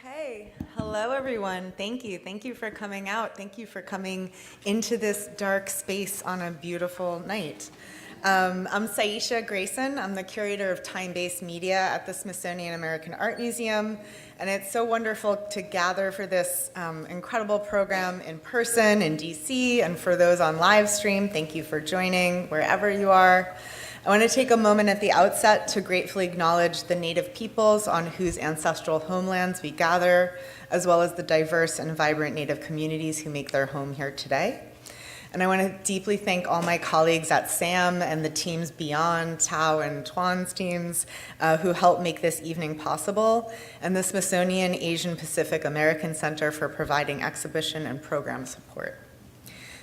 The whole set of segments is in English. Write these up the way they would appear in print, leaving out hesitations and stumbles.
Okay, hello everyone. Thank you. Thank you for coming out. Thank you for coming into this dark space on a beautiful night. I'm Saisha Grayson. I'm the curator of time-based media at the Smithsonian American Art Museum, and it's so wonderful to gather for this incredible program in person in DC, and for those on live stream, thank you for joining wherever you are. I want to take a moment at the outset to gratefully acknowledge the Native peoples on whose ancestral homelands we gather, as well as the diverse and vibrant Native communities who make their home here today. And I want to deeply thank all my colleagues at SAM and the teams beyond, Thao and Tuan's teams, who helped make this evening possible, and the Smithsonian Asian Pacific American Center for providing exhibition and program support.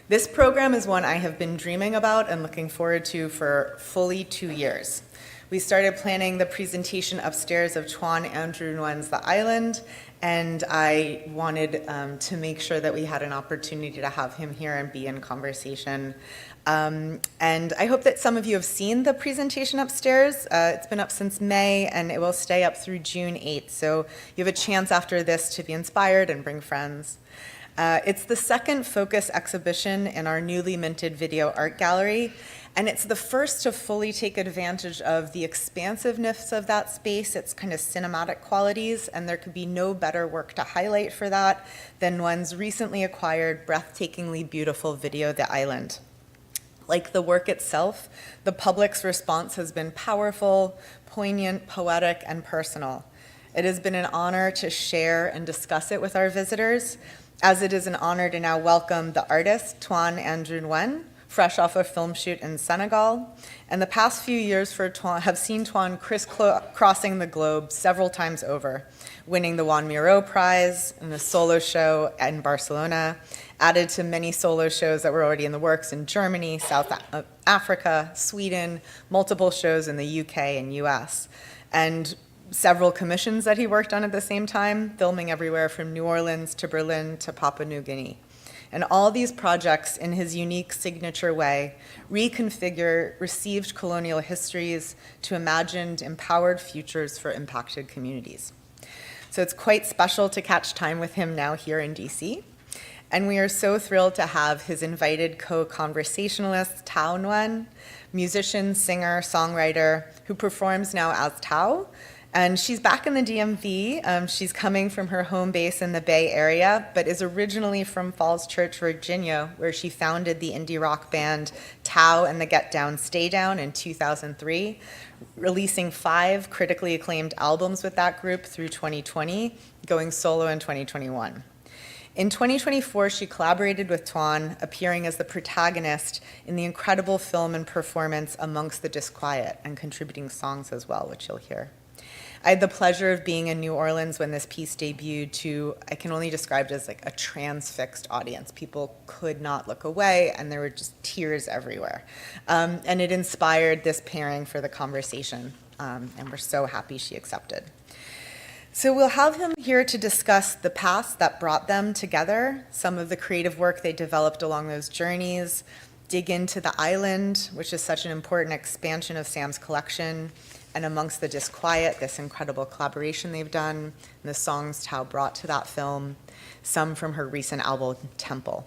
This program is one I have been dreaming about and looking forward to for fully 2 years. We started planning the presentation upstairs of Tuan Andrew Nguyen's The Island, and I wanted to make sure that we had an opportunity to have him here and be in conversation. And I hope that some of you have seen the presentation upstairs. It's been up since May, and it will stay up through June 8th. So you have a chance after this to be inspired and bring friends. It's the second Focus exhibition in our newly minted video art gallery, and it's the first to fully take advantage of the expansiveness of that space, its kind of cinematic qualities, and there could be no better work to highlight for that than one's recently acquired, breathtakingly beautiful video, The Island. Like the work itself, the public's response has been powerful, poignant, poetic, and personal. It has been an honor to share and discuss it with our visitors, as it is an honor to now welcome the artist, Tuan Andrew Nguyen, fresh off a film shoot in Senegal. And the past few years for Tuan have seen Tuan crisscrossing the globe several times over, winning the Juan Miró Prize in a solo show in Barcelona, added to many solo shows that were already in the works in Germany, South Africa, Sweden, multiple shows in the UK and US. And several commissions that he worked on at the same time, filming everywhere from New Orleans to Berlin to Papua New Guinea. And all these projects, in his unique signature way, reconfigure received colonial histories to imagined, empowered futures for impacted communities. So it's quite special to catch time with him now here in DC. And we are so thrilled to have his invited co-conversationalist, Thao Nguyen, musician, singer, songwriter, who performs now as Thao. And she's back in the DMV. She's coming from her home base in the Bay Area, but is originally from Falls Church, Virginia, where she founded the indie rock band Thao and the Get Down, Stay Down in 2003, releasing 5 critically acclaimed albums with that group through 2020, going solo in 2021. In 2024, she collaborated with Tuan, appearing as the protagonist in the incredible film and performance Amongst the Disquiet, and contributing songs as well, which you'll hear. I had the pleasure of being in New Orleans when this piece debuted to, I can only describe it as like a transfixed audience. People could not look away, and there were just tears everywhere. And it inspired this pairing for the conversation, and we're so happy she accepted. So we'll have him here to discuss the past that brought them together, some of the creative work they developed along those journeys, dig into The Island, which is such an important expansion of Sam's collection, and Amongst the Disquiet, this incredible collaboration they've done, and the songs Thao brought to that film, some from her recent album, Temple.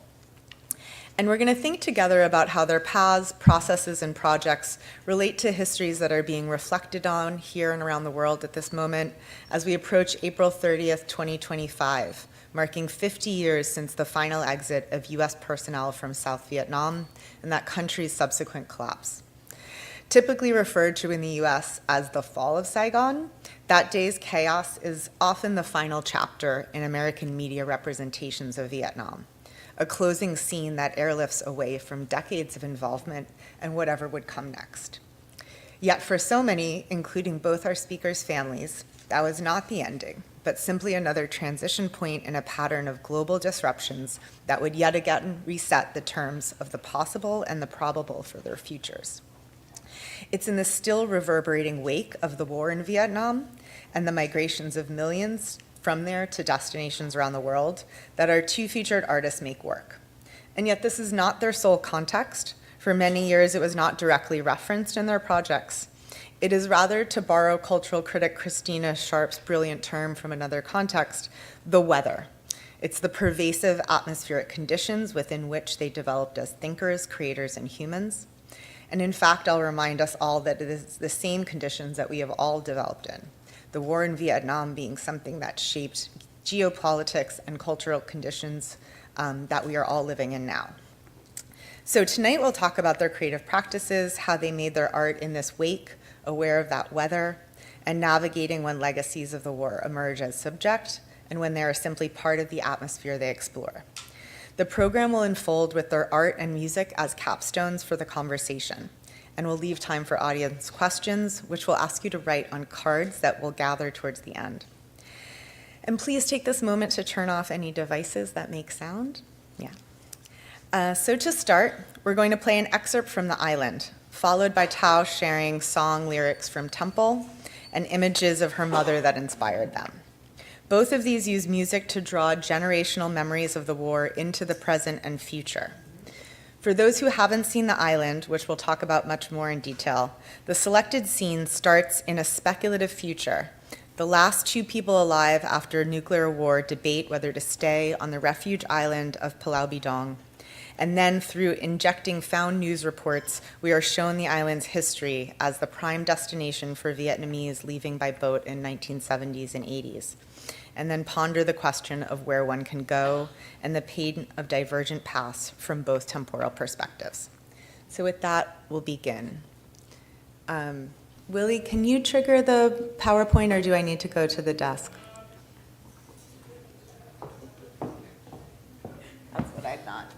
And we're going to think together about how their paths, processes, and projects relate to histories that are being reflected on here and around the world at this moment as we approach April 30th, 2025, marking 50 years since the final exit of US personnel from South Vietnam and that country's subsequent collapse. Typically referred to in the US as the fall of Saigon, that day's chaos is often the final chapter in American media representations of Vietnam, a closing scene that airlifts away from decades of involvement and whatever would come next. Yet for so many, including both our speakers' families, that was not the ending, but simply another transition point in a pattern of global disruptions that would yet again reset the terms of the possible and the probable for their futures. It's in the still reverberating wake of the war in Vietnam and the migrations of millions from there to destinations around the world that our 2 featured artists make work. And yet this is not their sole context. For many years, it was not directly referenced in their projects. It is rather, to borrow cultural critic Christina Sharp's brilliant term from another context, the weather. It's the pervasive atmospheric conditions within which they developed as thinkers, creators, and humans. And in fact, I'll remind us all that it is the same conditions that we have all developed in. The war in Vietnam being something that shaped geopolitics and cultural conditions that we are all living in now. So tonight we'll talk about their creative practices, how they made their art in this wake, aware of that weather, and navigating when legacies of the war emerge as subject and when they are simply part of the atmosphere they explore. The program will unfold with their art and music as capstones for the conversation, and we'll leave time for audience questions, which we'll ask you to write on cards that we'll gather towards the end. And please take this moment to turn off any devices that make sound. So to start, we're going to play an excerpt from The Island, followed by Thao sharing song lyrics from Temple and images of her mother that inspired them. Both of these use music to draw generational memories of the war into the present and future. For those who haven't seen The Island, which we'll talk about much more in detail, the selected scene starts in a speculative future. The last two people alive after nuclear war debate whether to stay on the refuge island of Pulau Bidong. And then through injecting found news reports, we are shown the island's history as the prime destination for Vietnamese leaving by boat in 1970s and 80s. And then ponder the question of where one can go and the pain of divergent paths from both temporal perspectives. So with that, we'll begin. Willie, can you trigger the PowerPoint, or do I need to go to the desk? That's what I thought.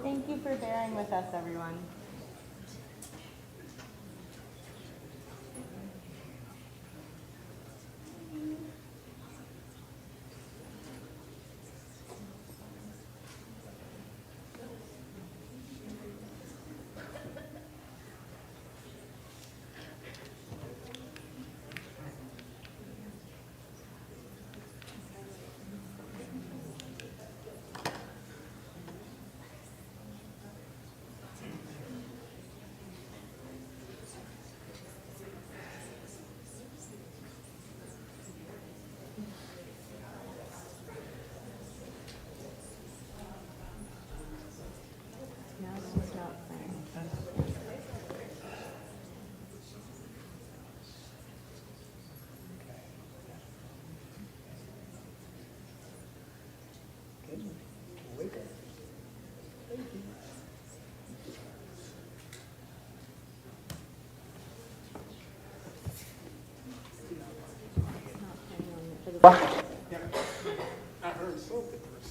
Thank you for bearing with us, everyone.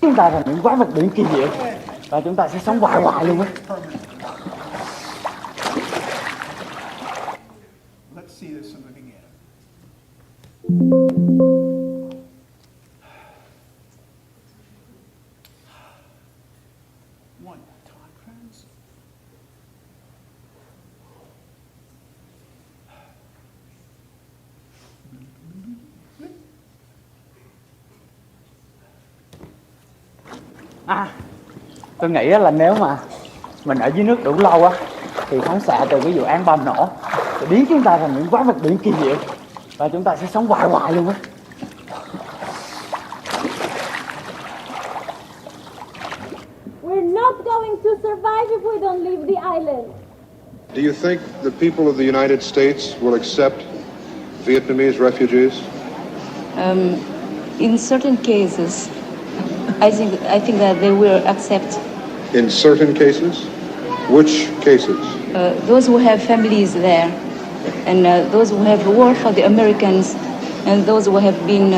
Chúng ta là những quái vật biển kỳ diệu và chúng ta sẽ sống hoài hoài luôn á. Let's see this from the beginning. One time, friends. Tôi nghĩ là nếu mà mình ở dưới nước đủ lâu á thì phóng xạ từ cái vụ án bom nổ sẽ biến chúng ta thành những quái vật biển kỳ diệu Và chúng ta sẽ sống hoài hoài luôn á. We're not going to survive if we don't leave the island. Do you think the people of the United States will accept Vietnamese refugees? In certain cases, I think that they will accept In certain cases? Which cases? those who have families there, and those who have worked for the Americans, and those who have been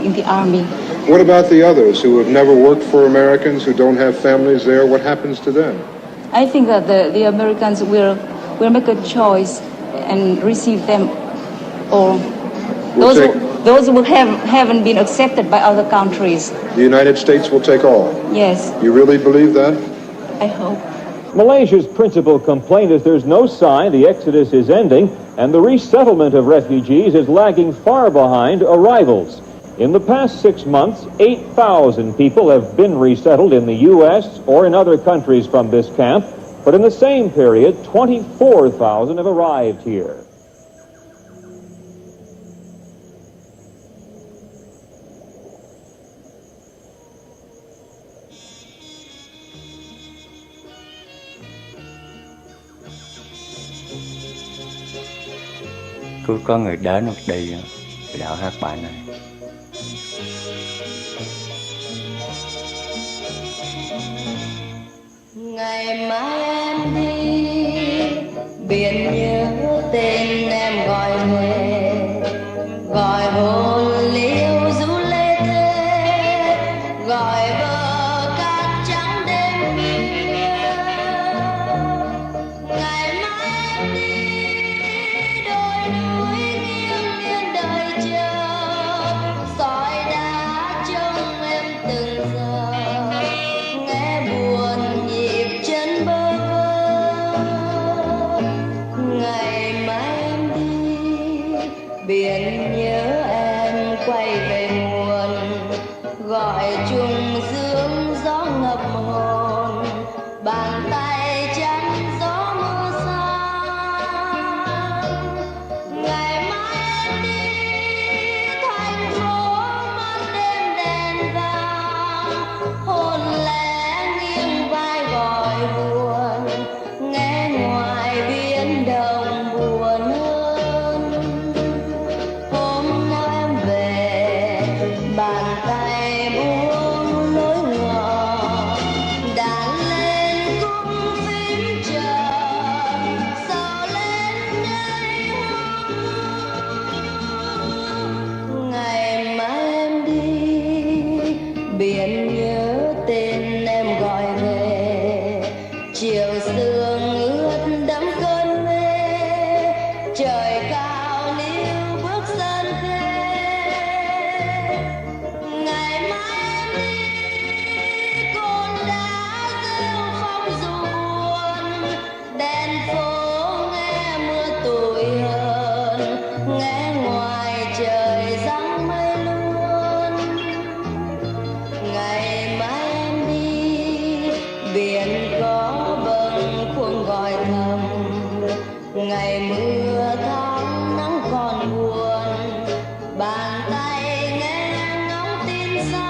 in the army. What about the others who have never worked for Americans, who don't have families there? What happens to them? I think that the Americans will make a choice and receive them, or We'll those who haven't been accepted by other countries. The United States will take all. Yes, You really believe that? I hope. Malaysia's principal complaint is there's no sign the exodus is ending, and the resettlement of refugees is lagging far behind arrivals. In the past 6 months, 8,000 people have been resettled in the U.S. or in other countries from this camp, but in the same period, 24,000 have arrived here. Cứ có người đến hoặc đi thì đạo hát bài này. Ngày mai em đi biển nhớ tên em gọi về, gọi hồn liêu rú lê thê, gọi bờ cát trắng đêm khuya. Ngày mai em đi đôi núi nghiêng nghiêng đợi chờ, sỏi đá trông em từng giờ, nghe buồn nhịp chân bơ vơ. Ngày mai em đi biển nhớ em quay về nguồn, gọi trùng dương gió ngập hồn, bàn tay chắn gió mưa xa. Ngày mai em đi thành phố mắt đêm đèn vàng, hồn lẽ nghiêng vai gọi buồn, nghe ngoài biển động buồn hơn. Hôm nào em về bàn tay buông lối ngỏ, đàn lên cung phím chờ, sao lên đây ngày mai em đi biển nhớ tên em gọi về, chiều sương ướt đẫm cơn mê, trời cao níu bước sân khê. Ngày mai em đi cồn đá rêu phong du buồn, đèn phố nghe mưa tủi hờn, nghe ngoài trời giăng mây luôn. Ngày mai em đi biển có bâng khuâng gọi thầm, ngày mưa tháng nắng còn buồn, bàn tay nghe ngóng tin xa.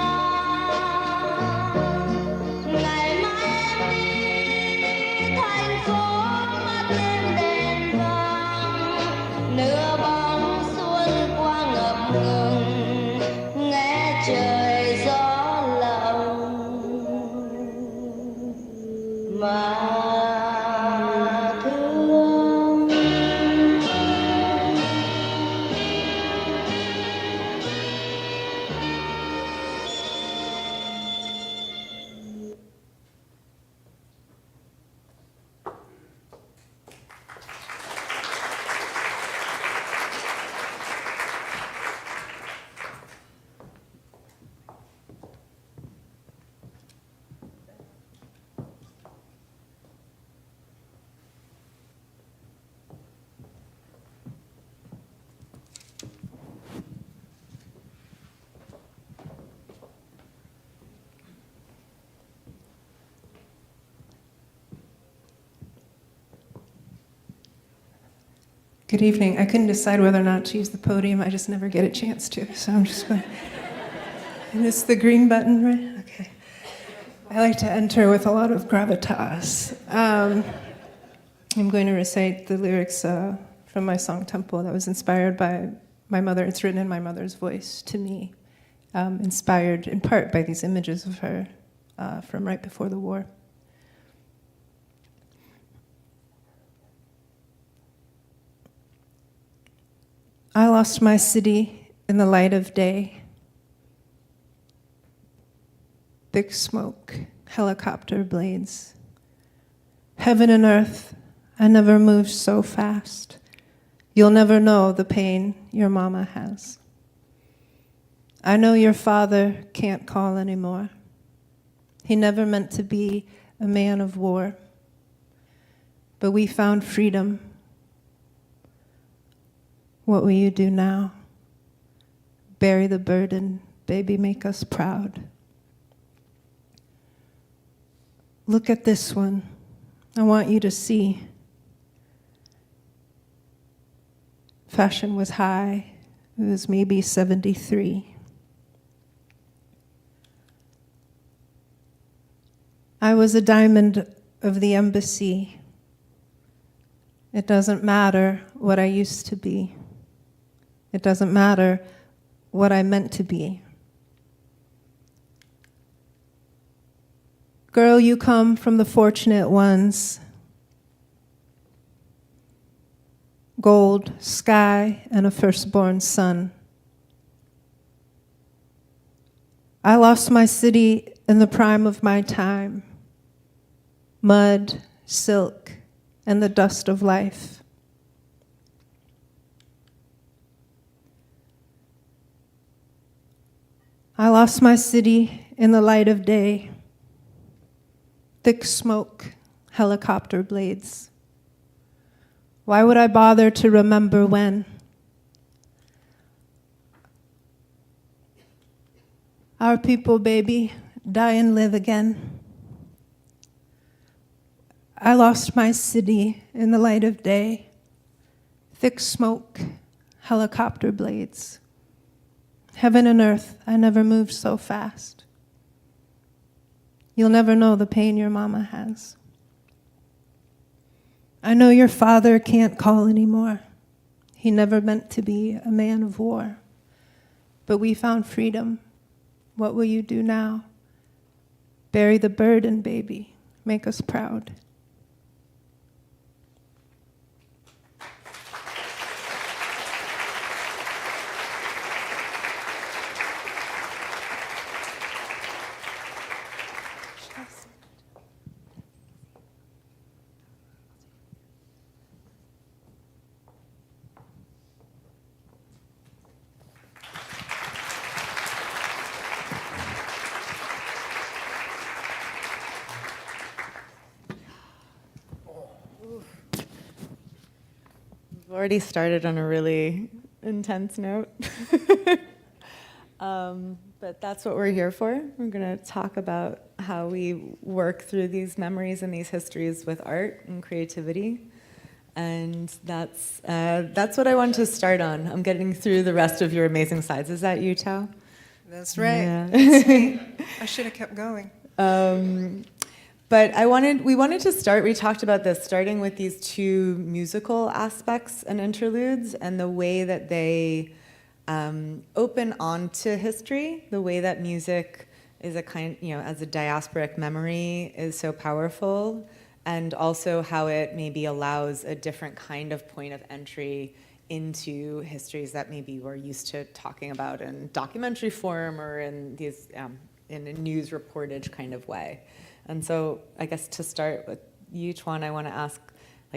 Ngày mai em đi thành phố mắt đêm đèn vàng, nửa bóng xuân qua ngập ngừng, nghe trời gió lộng mà thương. Good evening. I couldn't decide whether or not to use the podium. I just never get a chance to, so I'm just going. And it's the green button, right? Okay. I like to enter with a lot of gravitas. I'm going to recite the lyrics from my song Temple that was inspired by my mother. It's written in my mother's voice to me, inspired in part by these images of her from right before the war. I lost my city in the light of day. Thick smoke, helicopter blades. Heaven and earth, I never moved so fast. You'll never know the pain your mama has. I know your father can't call anymore. He never meant to be a man of war. But we found freedom. What will you do now? Bury the burden, baby, make us proud. Look at this one. I want you to see. Fashion was high. It was maybe 73. I was a diamond of the embassy. It doesn't matter what I used to be. It doesn't matter what I meant to be. Girl, you come from the fortunate ones. Gold, sky, and a firstborn son. I lost my city in the prime of my time. Mud, silk, and the dust of life. I lost my city in the light of day. Thick smoke, helicopter blades. Why would I bother to remember when? Our people, baby, die and live again. I lost my city in the light of day. Thick smoke, helicopter blades. Heaven and earth, I never moved so fast. You'll never know the pain your mama has. I know your father can't call anymore. He never meant to be a man of war. But we found freedom. What will you do now? Bury the burden, baby. Make us proud. We've already started on a really intense note. But that's what we're here for. We're going to talk about how we work through these memories and these histories with art and creativity. And that's what I want to start on. I'm getting through the rest of your amazing slides. Is that you, Thao? That's right. Yeah. That's me. I should have kept going. But we wanted to start, we talked about this, starting with these two musical aspects and interludes and the way that they open onto history, the way that music is a kind, as a diasporic memory is so powerful, and also how it maybe allows a different kind of point of entry into histories that maybe we're used to talking about in documentary form or in these in a news reportage kind of way. And so I guess to start with you, Tuan, I want to ask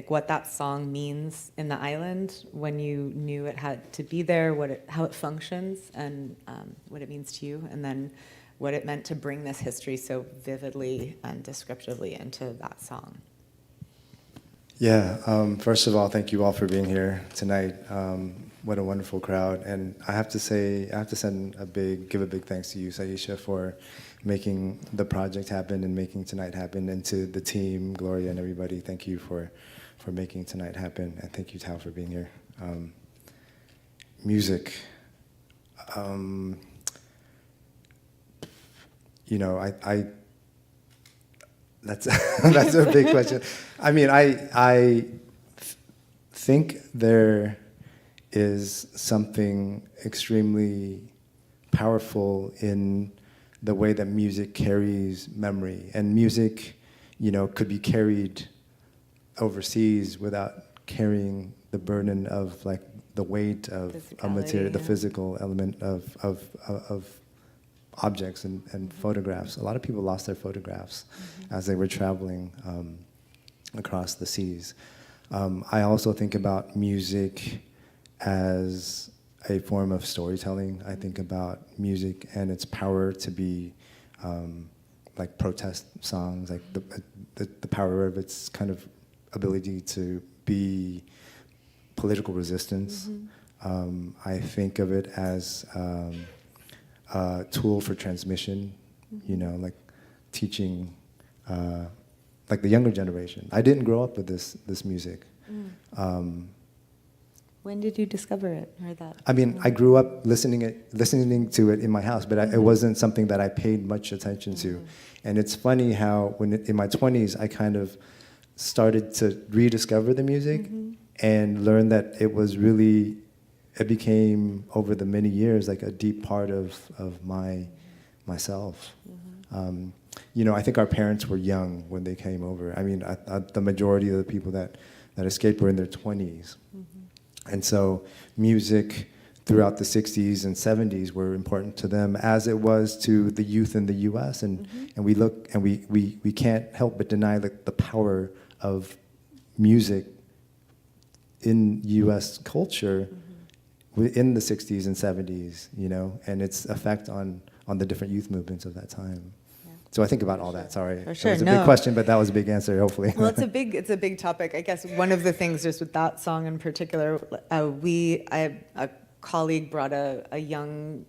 what that song means in the island when you knew it had to be there, how it functions, and what it means to you, and then what it meant to bring this history so vividly and descriptively into that song. Yeah, first of all, thank you all for being here tonight. What a wonderful crowd. And I have to give a big thanks to you, Saisha, for making the project happen and making tonight happen, and to the team, Gloria and everybody, thank you for making tonight happen, and thank you, Thao, for being here. Music. You know, I that's that's a big question. I mean, I think there is something extremely powerful in the way that music carries memory, and music, you know, could be carried overseas without carrying the burden of like the weight of a material, the physical element of objects and photographs. A lot of people lost their photographs as they were traveling across the seas. I also think about music as a form of storytelling. I think about music and its power to be like protest songs, like the power of its kind of ability to be political resistance. I think of it as a tool for transmission, you know, like teaching like the younger generation. I didn't grow up with this music. When did you discover it or that? I mean, I grew up listening to it in my house, but it wasn't something that I paid much attention to. And it's funny how in my 20s, I kind of started to rediscover the music and learn that it became over the many years like a deep part of myself. You know, I think our parents were young when they came over. I mean, the majority of the people that escaped were in their 20s. And so music throughout the 60s and 70s were important to them, as it was to the youth in the US. And we can't help but deny the power of music in US culture in the 60s and 70s, you know, and its effect on the different youth movements of that time. So I think about all that. Sorry, For sure. It was a big question, but that was a big answer. Hopefully. Well, it's a big topic. I guess one of the things, just with that song in particular, a colleague brought a young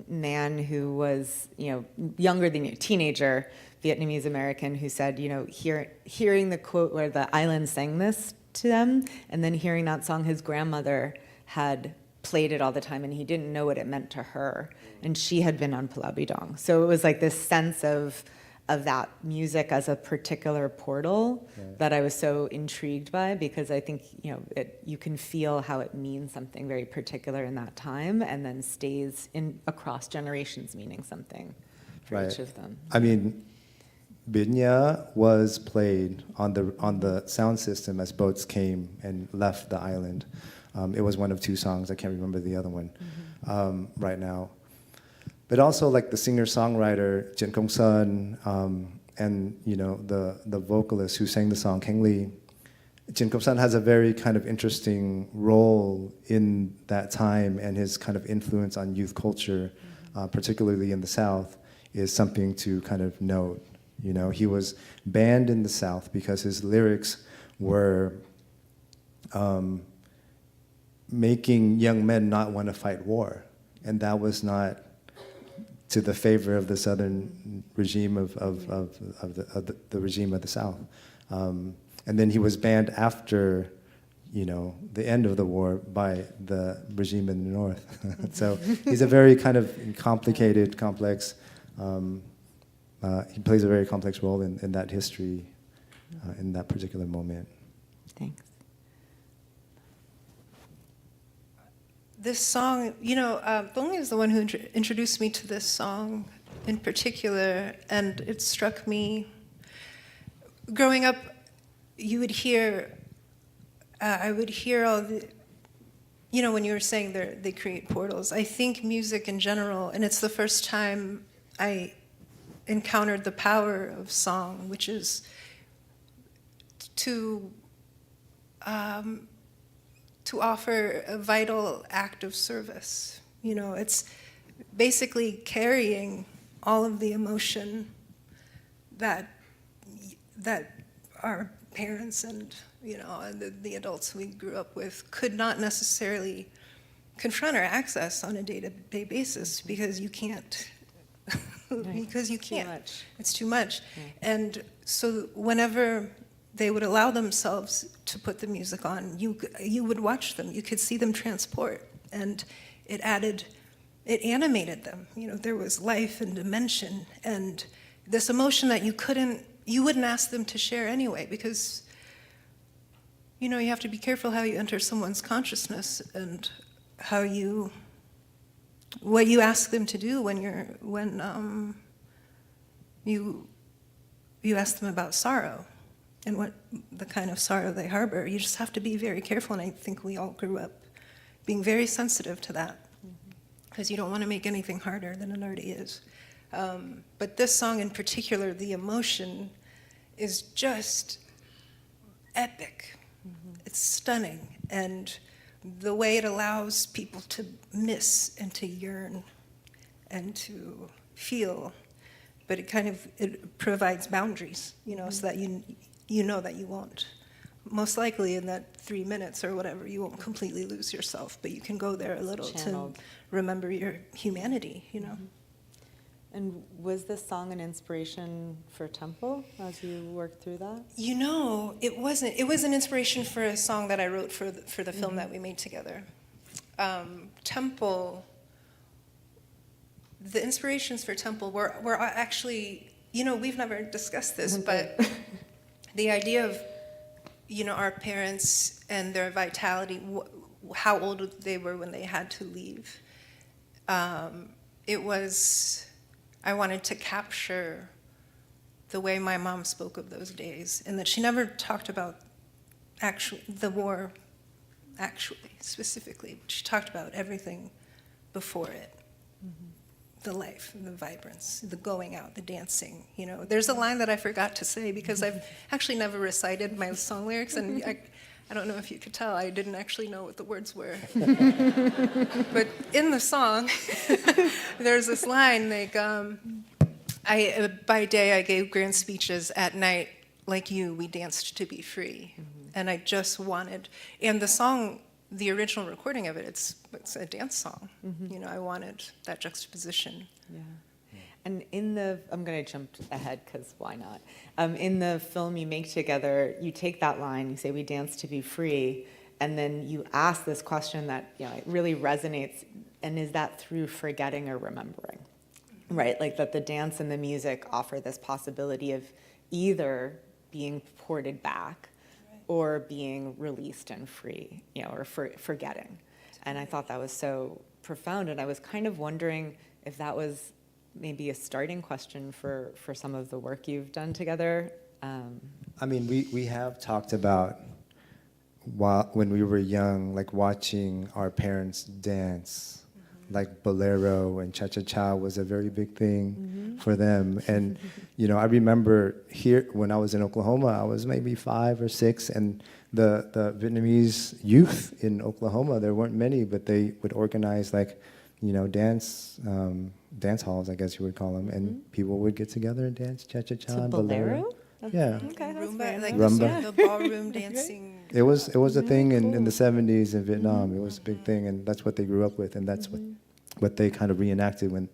man who was, you know, younger than you, teenager, Vietnamese American, who said, you know, hearing the quote where the island sang this to them, and then hearing that song, his grandmother had played it all the time, and he didn't know what it meant to her, and she had been on Pulau Bidong. So it was like this sense of that music as a particular portal that I was so intrigued by, because I think, you know, you can feel how it means something very particular in that time, and then stays across generations meaning something for each of them. I mean, Binya was played on the sound system as boats came and left the island. It was one of two songs. I can't remember the other one right now. But also, like the singer-songwriter Jin Kong Sun and, you know, the vocalist who sang the song Keng Lee. Jin Kong Sun has a very kind of interesting role in that time, and his kind of influence on youth culture, particularly in the South, is something to kind of note. You know, he was banned in the South because his lyrics were making young men not want to fight war, and that was not to the favor of the Southern regime of the regime of the South. And then he was banned after, you know, the end of the war by the regime in the North. So he's a very kind of complicated, complex. He plays a very complex role in that history, in that particular moment. Thanks. This song, you know, Bong is the one who introduced me to this song in particular, and it struck me. Growing up, you would hear, I would hear all the, you know, when you were saying they create portals. I think music in general, and it's the first time I encountered the power of song, which is to offer a vital act of service. You know, it's basically carrying all of the emotion that our parents and, you know, the adults we grew up with could not necessarily confront or access on a day-to-day basis, because you can't. Because you can't. Too much. It's too much. Yeah. And so whenever they would allow themselves to put the music on. You would watch them. You could see them transport, and it animated them. You know, there was life and dimension, and this emotion that you wouldn't ask them to share anyway, because, you know, you have to be careful how you enter someone's consciousness and what you ask them to do when you ask them about sorrow and what the kind of sorrow they harbor. You just have to be very careful, and I think we all grew up being very sensitive to that, because you don't want to make anything harder than it already is. But this song in particular, the emotion is just epic. It's stunning, and the way it allows people to miss and to yearn and to feel, but it provides boundaries, you know, so that you know that you won't, most likely in that 3 minutes or whatever, you won't completely lose yourself, but you can go there a little to remember your humanity, you know. And was this song an inspiration for Temple as you worked through that? You know, it wasn't. It was an inspiration for a song that I wrote for the film that we made together. Temple, the inspirations for Temple were actually, you know, we've never discussed this, but the idea of, you know, our parents and their vitality, how old they were when they had to leave. I wanted to capture the way my mom spoke of those days, and that she never talked about the war, specifically. She talked about everything before it. The life, the vibrance, the going out, the dancing, you know. There's a line that I forgot to say because I've actually never recited my song lyrics, and I don't know if you could tell, I didn't actually know what the words were. But in the song, there's this line like, by day I gave grand speeches, at night, like you, we danced to be free. And I just wanted, and the song, the original recording of it, it's a dance song. You know, I wanted that juxtaposition. Yeah. And I'm going to jump ahead because why not? In the film you make together, you take that line, you say, we dance to be free, and then you ask this question that, you know, it really resonates, and is that through forgetting or remembering? Right, like that the dance and the music offer this possibility of either being ported back or being released and free, you know, or forgetting. And I thought that was so profound, and I was kind of wondering if that was maybe a starting question for some of the work you've done together. I mean, we have talked about when we were young, like watching our parents dance, like bolero and cha-cha-cha was a very big thing for them. And, you know, I remember here when I was in Oklahoma, I was maybe 5 or 6, and the Vietnamese youth in Oklahoma, there weren't many, but they would organize like, you know, dance halls, I guess you would call them, and people would get together and dance cha-cha-cha and bolero. Yeah. Okay, Rumba, like Rumba. the ballroom dancing. It was a thing in the 70s in Vietnam. It was a big thing, and that's what they grew up with, and that's what they kind of reenacted when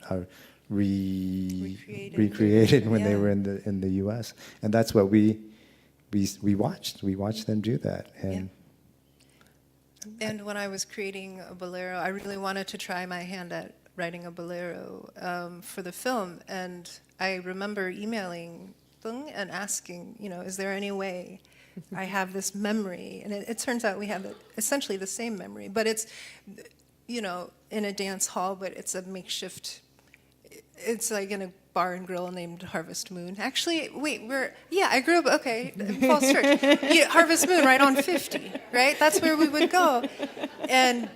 recreated when they were in the U.S. And that's what we watched. We watched them do that, and. And when I was creating a bolero, I really wanted to try my hand at writing a bolero for the film. And I remember emailing Thung and asking, you know, is there any way I have this memory? And it turns out we have essentially the same memory, but it's, you know, in a dance hall, but it's a makeshift. It's like in a bar and grill named Harvest Moon. Actually, wait, I grew up, okay, Falls Church. Yeah, Harvest Moon, right on 50, right? That's where we would go. And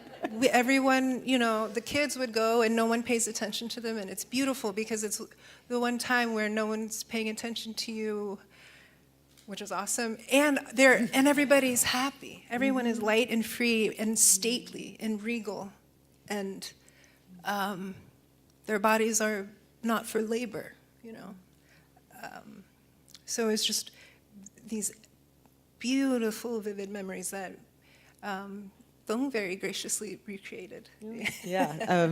everyone, you know, the kids would go and no one pays attention to them, and it's beautiful because it's the one time where no one's paying attention to you, which is awesome. And everybody's happy. Everyone is light and free and stately and regal. And their bodies are not for labor, you know. So it's just these beautiful, vivid memories that Thong very graciously recreated. Yeah,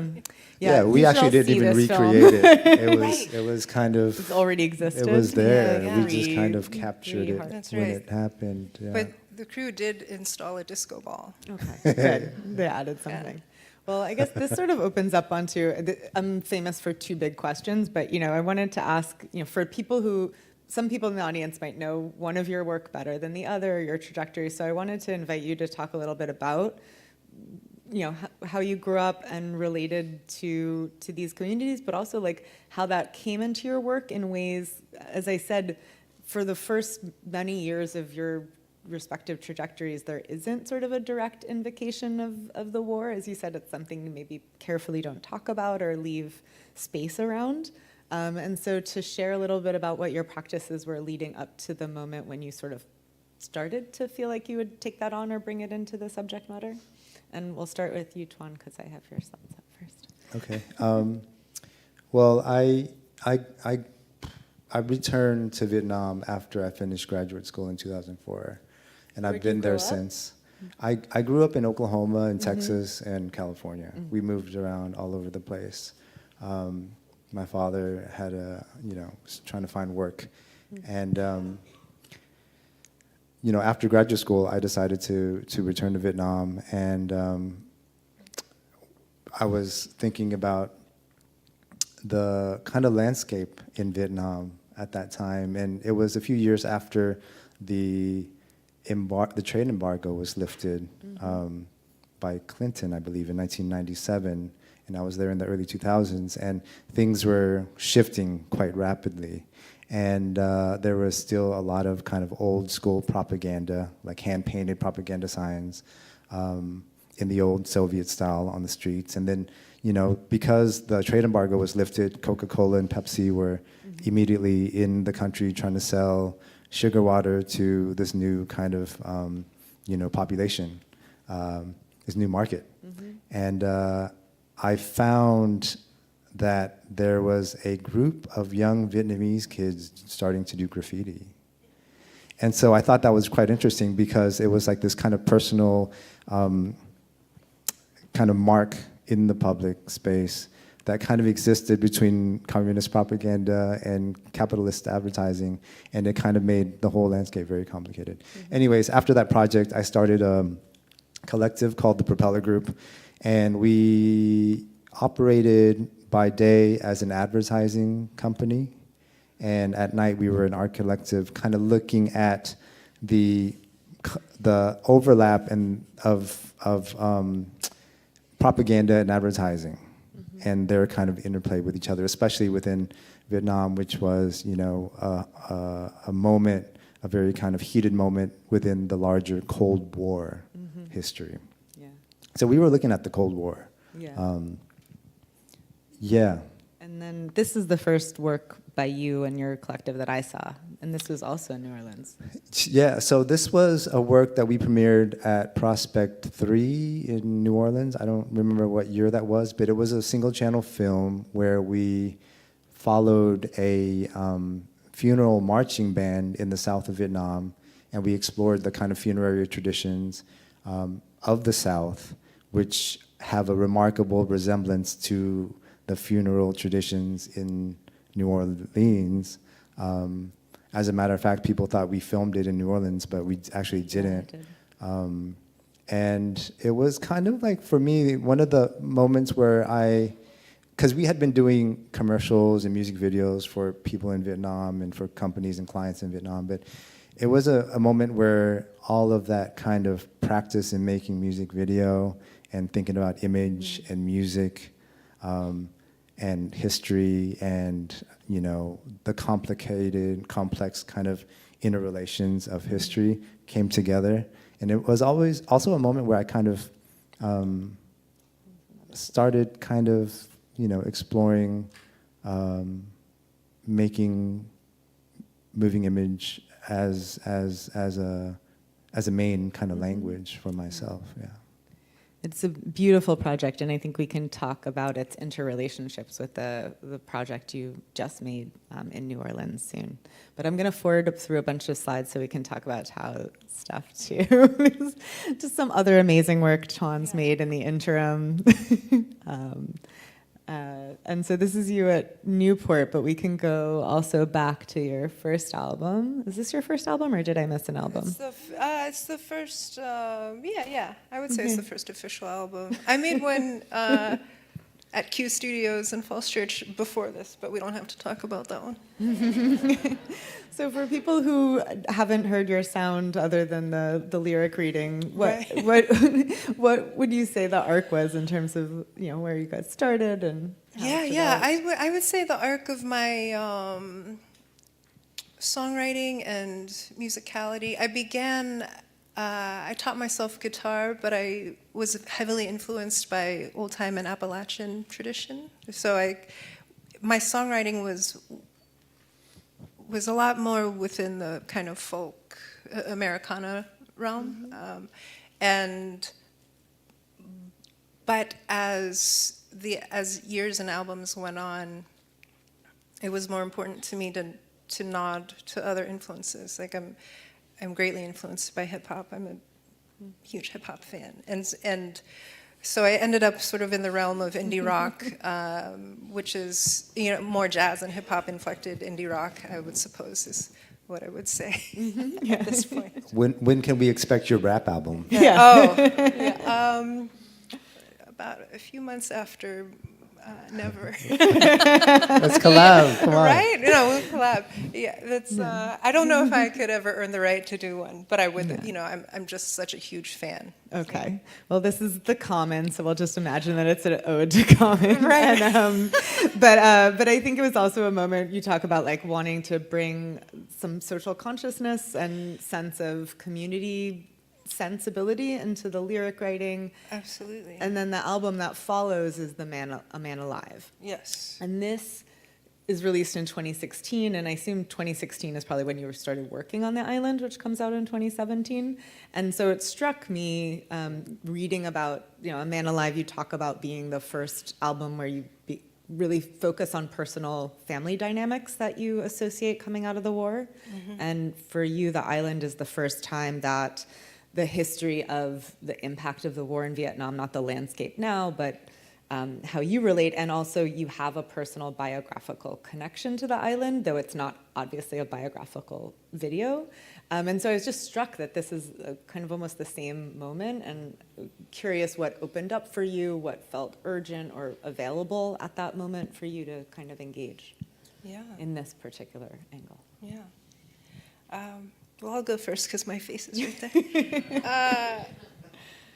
we you should actually all didn't see even this film. recreate it. It was kind of. It's already existed. It was there. Yeah, We just kind of captured it That's when right. it happened. Yeah. But the crew did install a disco ball. Okay, good. They added something. Well, I guess this sort of opens up onto, I'm famous for two big questions, but, I wanted to ask, for people who, some people in the audience might know one of your work better than the other, your trajectory. So I wanted to invite you to talk a little bit about, how you grew up and related to these communities, but also like how that came into your work in ways, as I said, for the first many years of your respective trajectories, there isn't sort of a direct invocation of the war. As you said, it's something you maybe carefully don't talk about or leave space around. And so to share a little bit about what your practices were leading up to the moment when you sort of started to feel like you would take that on or bring it into the subject matter. And we'll start with you, Tuan, because I have your slides up first. Okay. Well, I returned to Vietnam after I finished graduate school in 2004, and I've been there since. I grew up in Oklahoma and Texas and California. We moved around all over the place. My father had was trying to find work, and after graduate school, I decided to return to Vietnam, and I was thinking about the kind of landscape in Vietnam at that time, and it was a few years after the trade embargo was lifted by Clinton, I believe, in 1997, and I was there in the early 2000s, and things were shifting quite rapidly. And there was still a lot of kind of old school propaganda, like hand-painted propaganda signs in the old Soviet style on the streets. And then, because the trade embargo was lifted, Coca-Cola and Pepsi were immediately in the country trying to sell sugar water to this new kind of, population, this new market. And I found that there was a group of young Vietnamese kids starting to do graffiti. And so I thought that was quite interesting because it was like this kind of personal kind of mark in the public space that kind of existed between communist propaganda and capitalist advertising, and it kind of made the whole landscape very complicated. Anyways, after that project, I started a collective called the Propeller Group, and we operated by day as an advertising company, and at night we were an art collective, kind of looking at the overlap of propaganda and advertising, and their kind of interplay with each other, especially within Vietnam, which was a moment, a very kind of heated moment within the larger Cold War history. Yeah. So we were looking at the Cold War. Yeah. Yeah. And then this is the first work by you and your collective that I saw, and this was also in New Orleans. Yeah, so this was a work that we premiered at Prospect 3 in New Orleans. I don't remember what year that was, but it was a single-channel film where we followed a funeral marching band in the south of Vietnam, and we explored the kind of funerary traditions of the South, which have a remarkable resemblance to the funeral traditions in New Orleans. As a matter of fact, people thought we filmed it in New Orleans, but we actually didn't. And it was kind of like, for me, one of the moments where because we had been doing commercials and music videos for people in Vietnam and for companies and clients in Vietnam, but it was a moment where all of that kind of practice in making music video and thinking about image and music and history and, the complicated, complex kind of interrelations of history came together. And it was always also a moment where I kind of started kind of, exploring making moving image as a main kind of language for myself. Yeah. It's a beautiful project, and I think we can talk about its interrelationships with the project you just made in New Orleans soon. But I'm going to forward through a bunch of slides so we can talk about Thao stuff too. Just some other amazing work Tuan's made in the interim. And so this is you at Newport, but we can go also back to your first album. Is this your first album, or did I miss an album? It's the first, yeah. I would say it's the first official album. I made one at Q Studios in Falls Church before this, but we don't have to talk about that one. So for people who haven't heard your sound other than the lyric reading, what would you say the arc was in terms of where you guys started and how it developed? I would say the arc of my songwriting and musicality. I taught myself guitar, but I was heavily influenced by old time and Appalachian tradition. So my songwriting was a lot more within the kind of folk Americana realm. But as years and albums went on, it was more important to me to nod to other influences. Like I'm greatly influenced by hip hop. I'm a huge hip hop fan, and so I ended up sort of in the realm of indie rock, which is more jazz and hip hop inflected indie rock, I would suppose is what I would say at this point. When can we expect your rap album? About a few months after. Never. Let's collab. Come on. Right? We'll collab. Yeah, that's. I don't know if I could ever earn the right to do one, but I would. I'm just such a huge fan. Okay. Well, this is the Common, so we'll just imagine that it's an ode to Common. Right. And, but I think it was also a moment you talk about like wanting to bring some social consciousness and sense of community sensibility into the lyric writing. Absolutely. And then the album that follows is A Man Alive. Yes. And this is released in 2016, and I assume 2016 is probably when you started working on The Island, which comes out in 2017. And so it struck me reading about, A Man Alive, you talk about being the first album where you really focus on personal family dynamics that you associate coming out of the war. Mm-hmm. And for you, The Island is the first time that the history of the impact of the war in Vietnam, not the landscape now, but how you relate, and also you have a personal biographical connection to the island, though it's not obviously a biographical video. And so I was just struck that this is kind of almost the same moment, and curious what opened up for you, what felt urgent or available at that moment for you to kind of engage in this particular angle. Yeah. Well, I'll go first because my face is right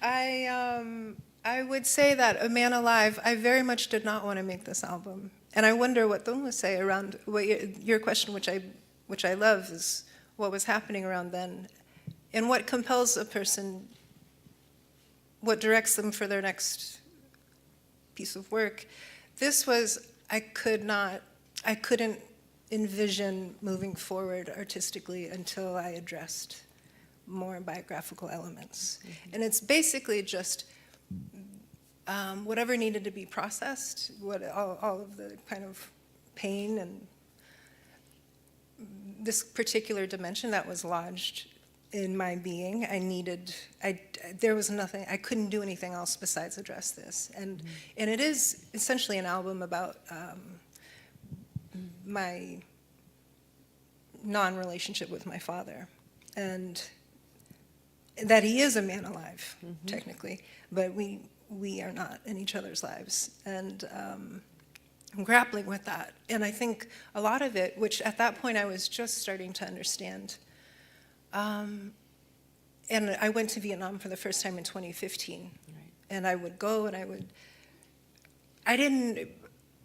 there. I would say that A Man Alive, I very much did not want to make this album. And I wonder what Tuan would say around what your question, which I love, is what was happening around then. And what compels a person, what directs them for their next piece of work. This was, I couldn't envision moving forward artistically until I addressed more biographical elements. Mm-hmm. And it's basically just whatever needed to be processed, all of the kind of pain and this particular dimension that was lodged in my being. There was nothing, I couldn't do anything else besides address this. And it is essentially an album about my non-relationship with my father, and that he is a man alive, technically, but we are not in each other's lives, and I'm grappling with that. And I think a lot of it, which at that point I was just starting to understand, and I went to Vietnam for the first time in 2015, right. And I would go and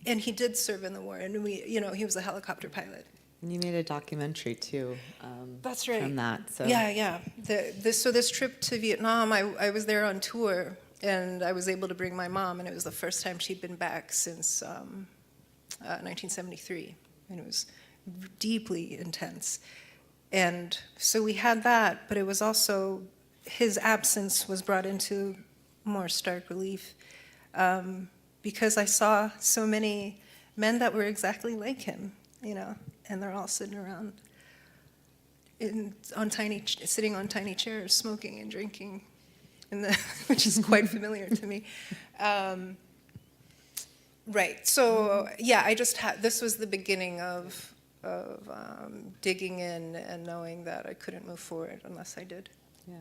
and he did serve in the war, and he was a helicopter pilot. And you made a documentary too. That's right. From that. So. Yeah. This trip to Vietnam, I was there on tour, and I was able to bring my mom, and it was the first time she'd been back since 1973, and it was deeply intense. And so we had that, but it was also his absence was brought into more stark relief, because I saw so many men that were exactly like him, you know, and they're all sitting around sitting on tiny chairs, smoking and drinking, which is quite familiar to me. Right. So yeah, I just had. This was the beginning of digging in and knowing that I couldn't move forward unless I did. Yeah.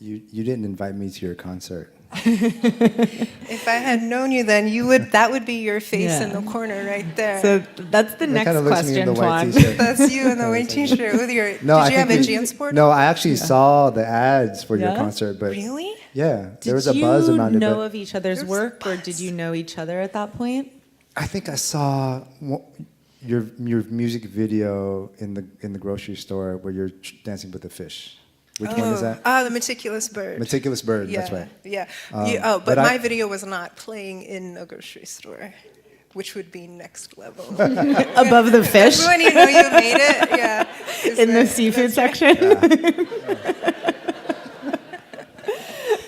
You didn't invite me to your concert. If I had known you, then you would. That would be your face in the corner right there. So that's the next question, Tuan. That's you in the white T-shirt with your. No, did you have a JanSport? No, I actually saw the ads for your concert, but really, yeah, there was a buzz around it. Did you know of each other's work, or did you know each other at that point? I think I saw your music video in the grocery store where you're dancing with a fish. Which one is that? The Meticulous Bird. Meticulous Bird, yeah, that's right. Yeah. But my video was not playing in a grocery store, which would be next level. Above the fish? When you know you made it, yeah. In the seafood section?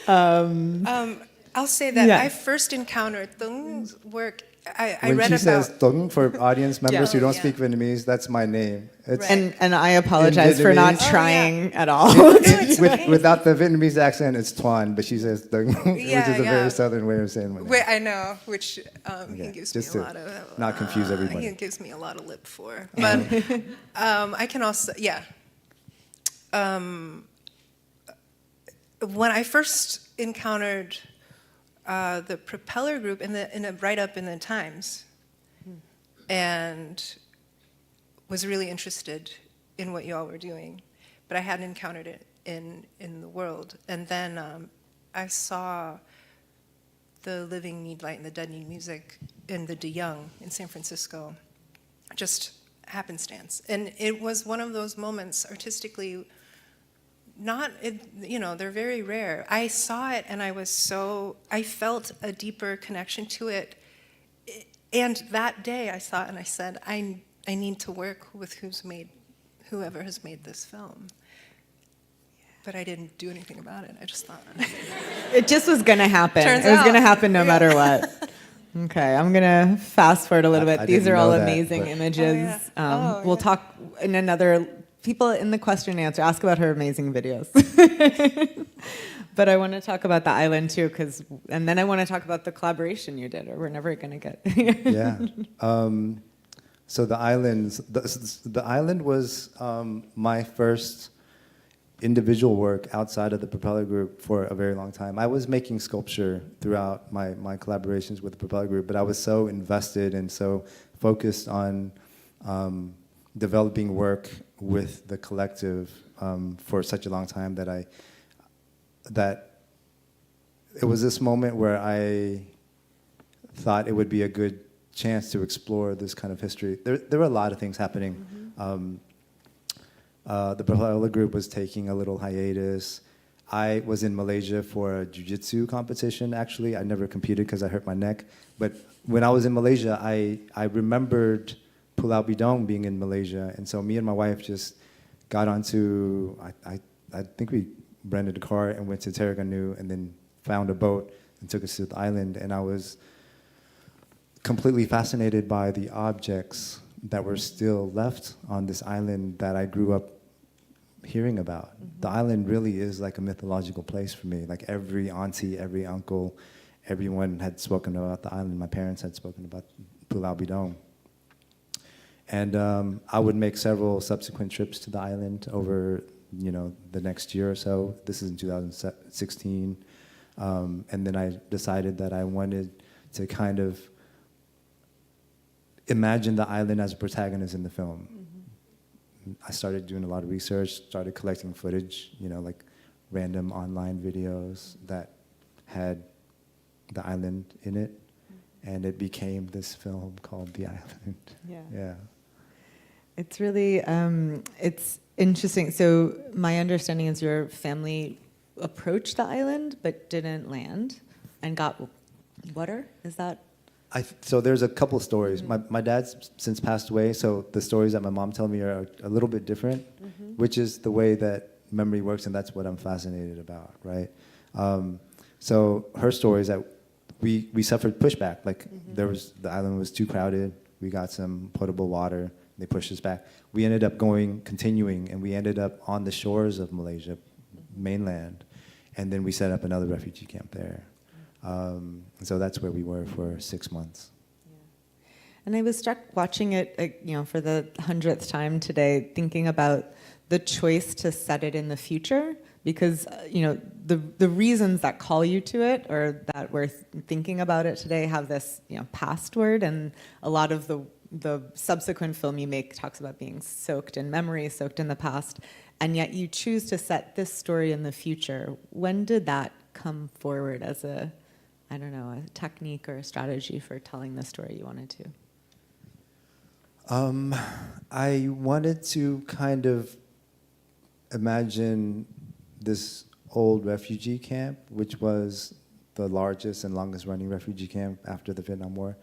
Yeah. I'll say that I first encountered Thung's work. I when read she about. says Tung for audience members who don't speak Vietnamese, that's my name. It's and I apologize for not trying at all. Without the Vietnamese accent, it's Tuan, but she says Tung, which is a very southern way of saying my name. Wait, I know, which he gives just me a to lot of. not confuse everybody. He gives me a lot of lip for, but I can also when I first encountered the Propeller Group in a write-up in the Times, and was really interested in what you all were doing, but I hadn't encountered it in the world. And then I saw The Living Need Light and the Dead Need Music in the De Young in San Francisco, just happenstance. And it was one of those moments artistically. They're very rare. I saw it and I felt a deeper connection to it. And that day I saw it and I said, I need to work with whoever has made this film. But I didn't do anything about it. I just thought. It just was going to happen. Turns it was out. going to happen no matter what. Okay, I'm going to fast forward a little bit. These are all amazing images. We'll talk in another. People in the question and answer ask about her amazing videos. But I want to talk about the island too, and then I want to talk about the collaboration you did, or we're never going to get. Yeah. So the island was my first individual work outside of the Propeller Group for a very long time. I was making sculpture throughout my collaborations with the Propeller Group, but I was so invested and so focused on developing work with the collective for such a long time that it was this moment where I thought it would be a good chance to explore this kind of history. There were a lot of things happening. The Propeller Group was taking a little hiatus. I was in Malaysia for a jiu-jitsu competition, actually. I never competed because I hurt my neck. But when I was in Malaysia, I remembered Pulau Bidong being in Malaysia. And so me and my wife just got onto, I think we rented a car and went to Terengganu and then found a boat and took us to the island. And I was completely fascinated by the objects that were still left on this island that I grew up hearing about. The island really is like a mythological place for me. Like every auntie, every uncle, everyone had spoken about the island. My parents had spoken about Pulau Bidong. And I would make several subsequent trips to the island over, the next year or so. This is in 2016. And then I decided that I wanted to kind of imagine the island as a protagonist in the film. I started doing a lot of research, started collecting footage, like random online videos that had the island in it. And it became this film called The Island. Yeah. It's really, it's interesting. So my understanding is your family approached the island but didn't land and got water? Is that? So there's a couple stories. My dad's since passed away, so the stories that my mom told me are a little bit different, which is the way that memory works, and that's what I'm fascinated about, right? So her story is that we suffered pushback. Like the island was too crowded. We got some potable water. They pushed us back. We ended up continuing, and we ended up on the shores of Malaysia, mainland, and then we set up another refugee camp there. And so that's where we were for 6 months. And I was struck watching it, for the 100th time today, thinking about the choice to set it in the future, because the reasons that call you to it, or that we're thinking about it today, have this past word, and a lot of the subsequent film you make talks about being soaked in memory, soaked in the past, and yet you choose to set this story in the future. When did that come forward as a technique or a strategy for telling the story you wanted to? I wanted to kind of imagine this old refugee camp, which was the largest and longest running refugee camp after the Vietnam War.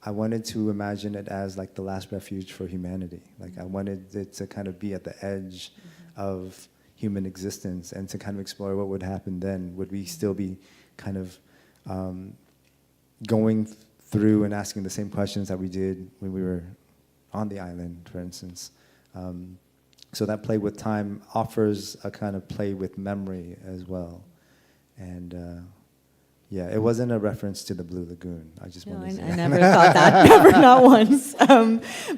I wanted to imagine it as like the last refuge for humanity. Like I wanted it to kind of be at the edge of human existence, and to kind of explore what would happen then. Would we still be kind of going through and asking the same questions that we did when we were on the island, for instance? So that play with time offers a kind of play with memory as well. And yeah, it wasn't a reference to the Blue Lagoon. I just wanted to say I never thought that, never, not once.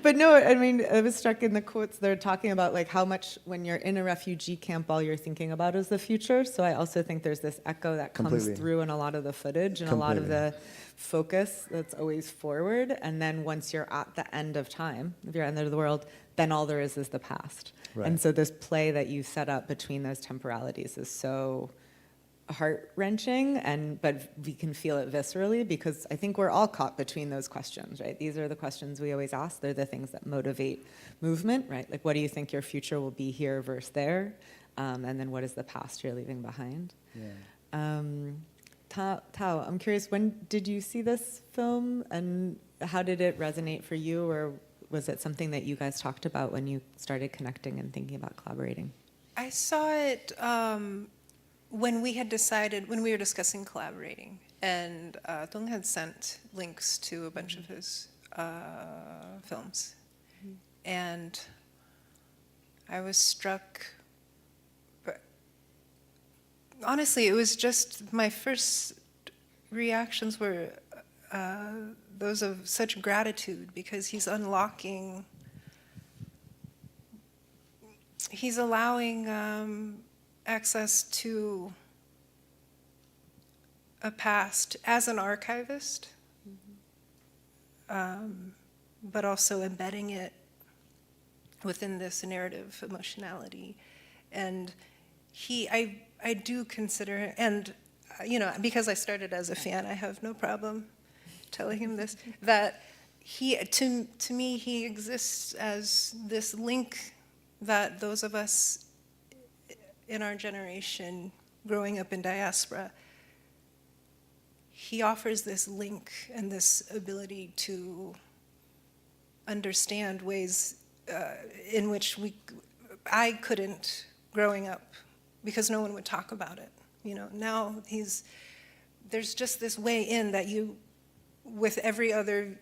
But no, I mean, I was struck in the quotes they're talking about, like how much when you're in a refugee camp, all you're thinking about is the future. So I also think there's this echo that comes through in a lot of the footage and a lot of the focus that's always forward. And then once you're at the end of time, if you're at the end of the world, then all there is the past. Right. And so this play that you set up between those temporalities is so heart-wrenching, but we can feel it viscerally, because I think we're all caught between those questions, right? These are the questions we always ask. They're the things that motivate movement, right? Like, what do you think your future will be here versus there? And then what is the past you're leaving behind? Yeah. Thao, I'm curious, when did you see this film, and how did it resonate for you, or was it something that you guys talked about when you started connecting and thinking about collaborating? I saw it when we were discussing collaborating, and Tuan had sent links to a bunch of his films. And I was struck, but honestly, it was just my first reactions were those of such gratitude, because he's allowing access to a past as an archivist, but also embedding it within this narrative emotionality. And I do consider, and because I started as a fan, I have no problem telling him this, that to me, he exists as this link that those of us in our generation growing up in diaspora, he offers this link and this ability to understand ways in which I couldn't growing up, because no one would talk about it. Now there's just this way in that with every other,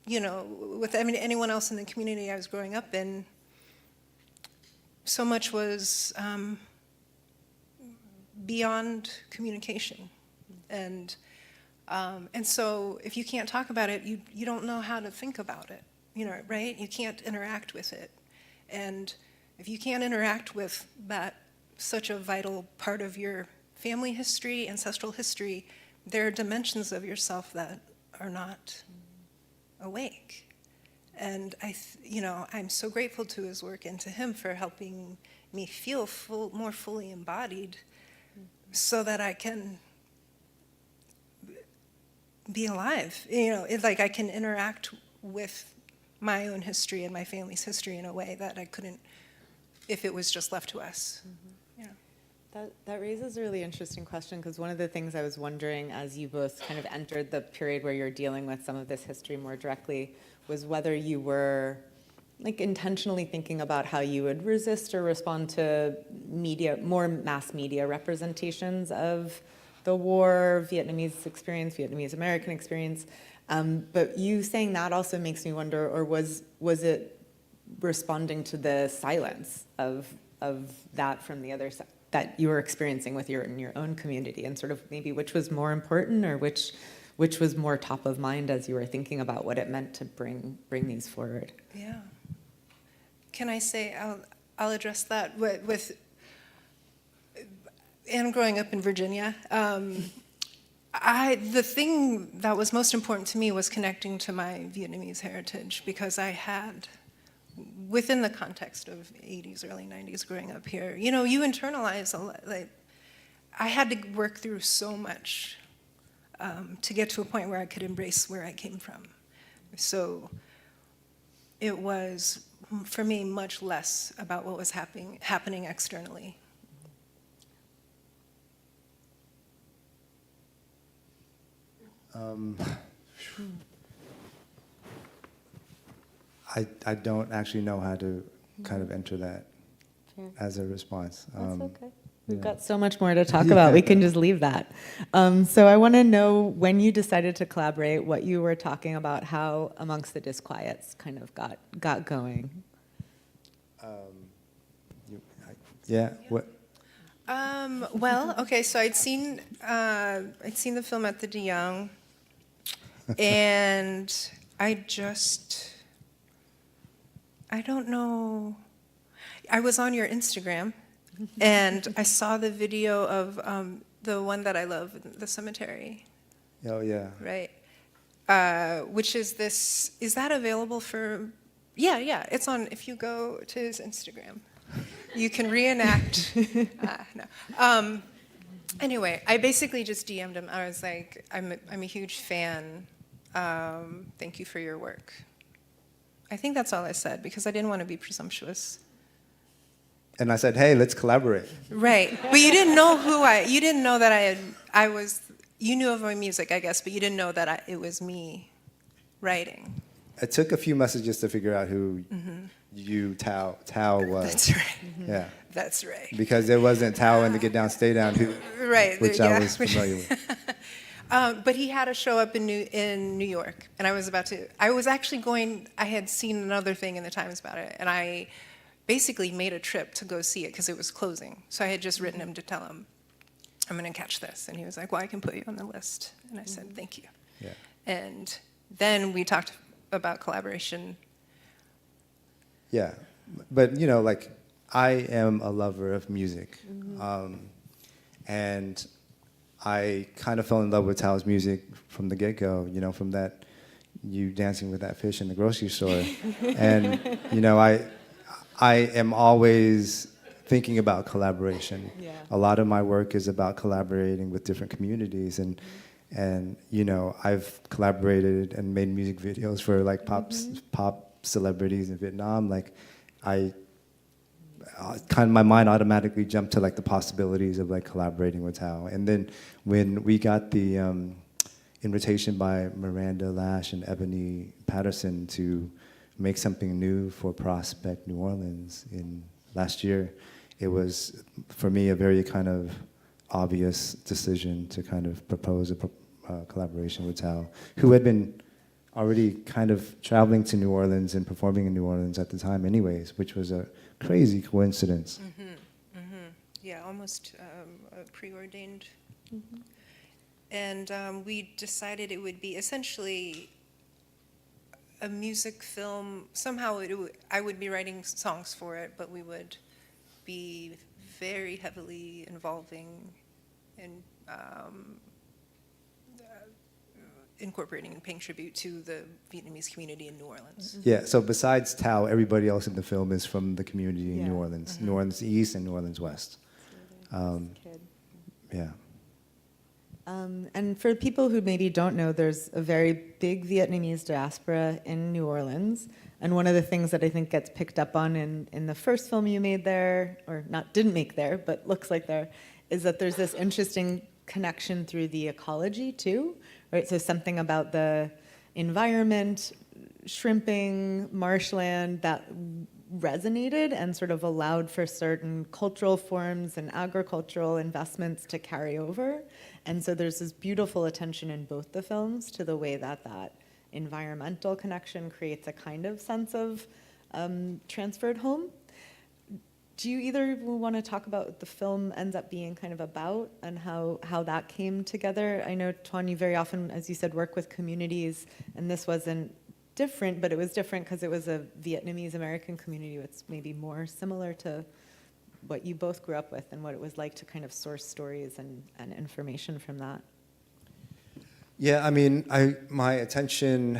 anyone else in the community I was growing up in, so much was beyond communication. And so if you can't talk about it, you don't know how to think about it, right? You can't interact with it. And if you can't interact with that, such a vital part of your family history, ancestral history, there are dimensions of yourself that are not awake. And I'm so grateful to his work and to him for helping me feel more fully embodied, so that I can be alive. It's like I can interact with my own history and my family's history in a way that I couldn't if it was just left to us. That raises a really interesting question, because one of the things I was wondering as you both kind of entered the period where you're dealing with some of this history more directly was whether you were like intentionally thinking about how you would resist or respond to more mass media representations of the war, Vietnamese experience, Vietnamese American experience. But you saying that also makes me wonder, or was it responding to the silence of that from the other side that you were experiencing in your own community, and sort of maybe which was more important, or which was more top of mind as you were thinking about what it meant to bring these forward? Yeah. Can I say, I'll address that with and growing up in Virginia, the thing that was most important to me was connecting to my Vietnamese heritage, because I had, within the context of 80s, early 90s growing up here, you internalize a lot. Like, I had to work through so much to get to a point where I could embrace where I came from. So it was, for me, much less about what was happening externally. I don't actually know how to kind of enter that Fair. as a response. That's okay. We've got so much more to talk about. We can just leave that. So I want to know, when you decided to collaborate, what you were talking about, how Amongst the Disquiets kind of got going. What? Well, okay, so I'd seen the film at the De Young, and I don't know. I was on your Instagram, and I saw the video of the one that I love, The Cemetery. Oh, yeah. Right. Which is this, is that available for, yeah, it's on, if you go to his Instagram, you can reenact, no. Anyway, I basically just DM'd him. I was like, I'm a huge fan. Thank you for your work. I think that's all I said, because I didn't want to be presumptuous. And I said, hey, let's collaborate. Right, but you didn't know you didn't know that you knew of my music, I guess, but you didn't know that it was me writing. It took a few messages to figure out who Thao was. That's right. Yeah. That's right. Because it wasn't Thao in the Get Down, Stay Down, Right, which I was familiar with. But he had a show up in New York, and I had seen another thing in the Times about it, and I basically made a trip to go see it because it was closing. So I had just written him to tell him, I'm going to catch this. And he was like, well, I can put you on the list. And I said, thank you. Yeah. And then we talked about collaboration. Yeah. But, like, I am a lover of music. And I kind of fell in love with Tao's music from the get-go, from that, you dancing with that fish in the grocery store. And, I am always thinking about collaboration. Yeah. A lot of my work is about collaborating with different communities, and I've collaborated and made music videos for like pop celebrities in Vietnam. Like, my mind automatically jumped to like the possibilities of like collaborating with Thao. And then when we got the invitation by Miranda Lash and Ebony Patterson to make something new for Prospect New Orleans in last year, it was, for me, a very kind of obvious decision to kind of propose a collaboration with Thao, who had been already kind of traveling to New Orleans and performing in New Orleans at the time anyways, which was a crazy coincidence. Yeah, almost preordained. And we decided it would be essentially a music film. Somehow I would be writing songs for it, but we would be very heavily involving and incorporating and paying tribute to the Vietnamese community in New Orleans. Yeah, so besides Thao, everybody else in the film is from the community in New Orleans, New Orleans East and New Orleans West. Yeah. And for people who maybe don't know, there's a very big Vietnamese diaspora in New Orleans. And one of the things that I think gets picked up on in the first film you made there, or didn't make there, but looks like there, is that there's this interesting connection through the ecology too, right? So something about the environment, shrimping, marshland, that resonated and sort of allowed for certain cultural forms and agricultural investments to carry over. And so there's this beautiful attention in both the films to the way that that environmental connection creates a kind of sense of transferred home. Do you either want to talk about what the film ends up being kind of about and how that came together? I know, Tuan, you very often, as you said, work with communities, and this wasn't different, but it was different because it was a Vietnamese American community. It's maybe more similar to what you both grew up with and what it was like to kind of source stories and information from that. Yeah, I mean, my attention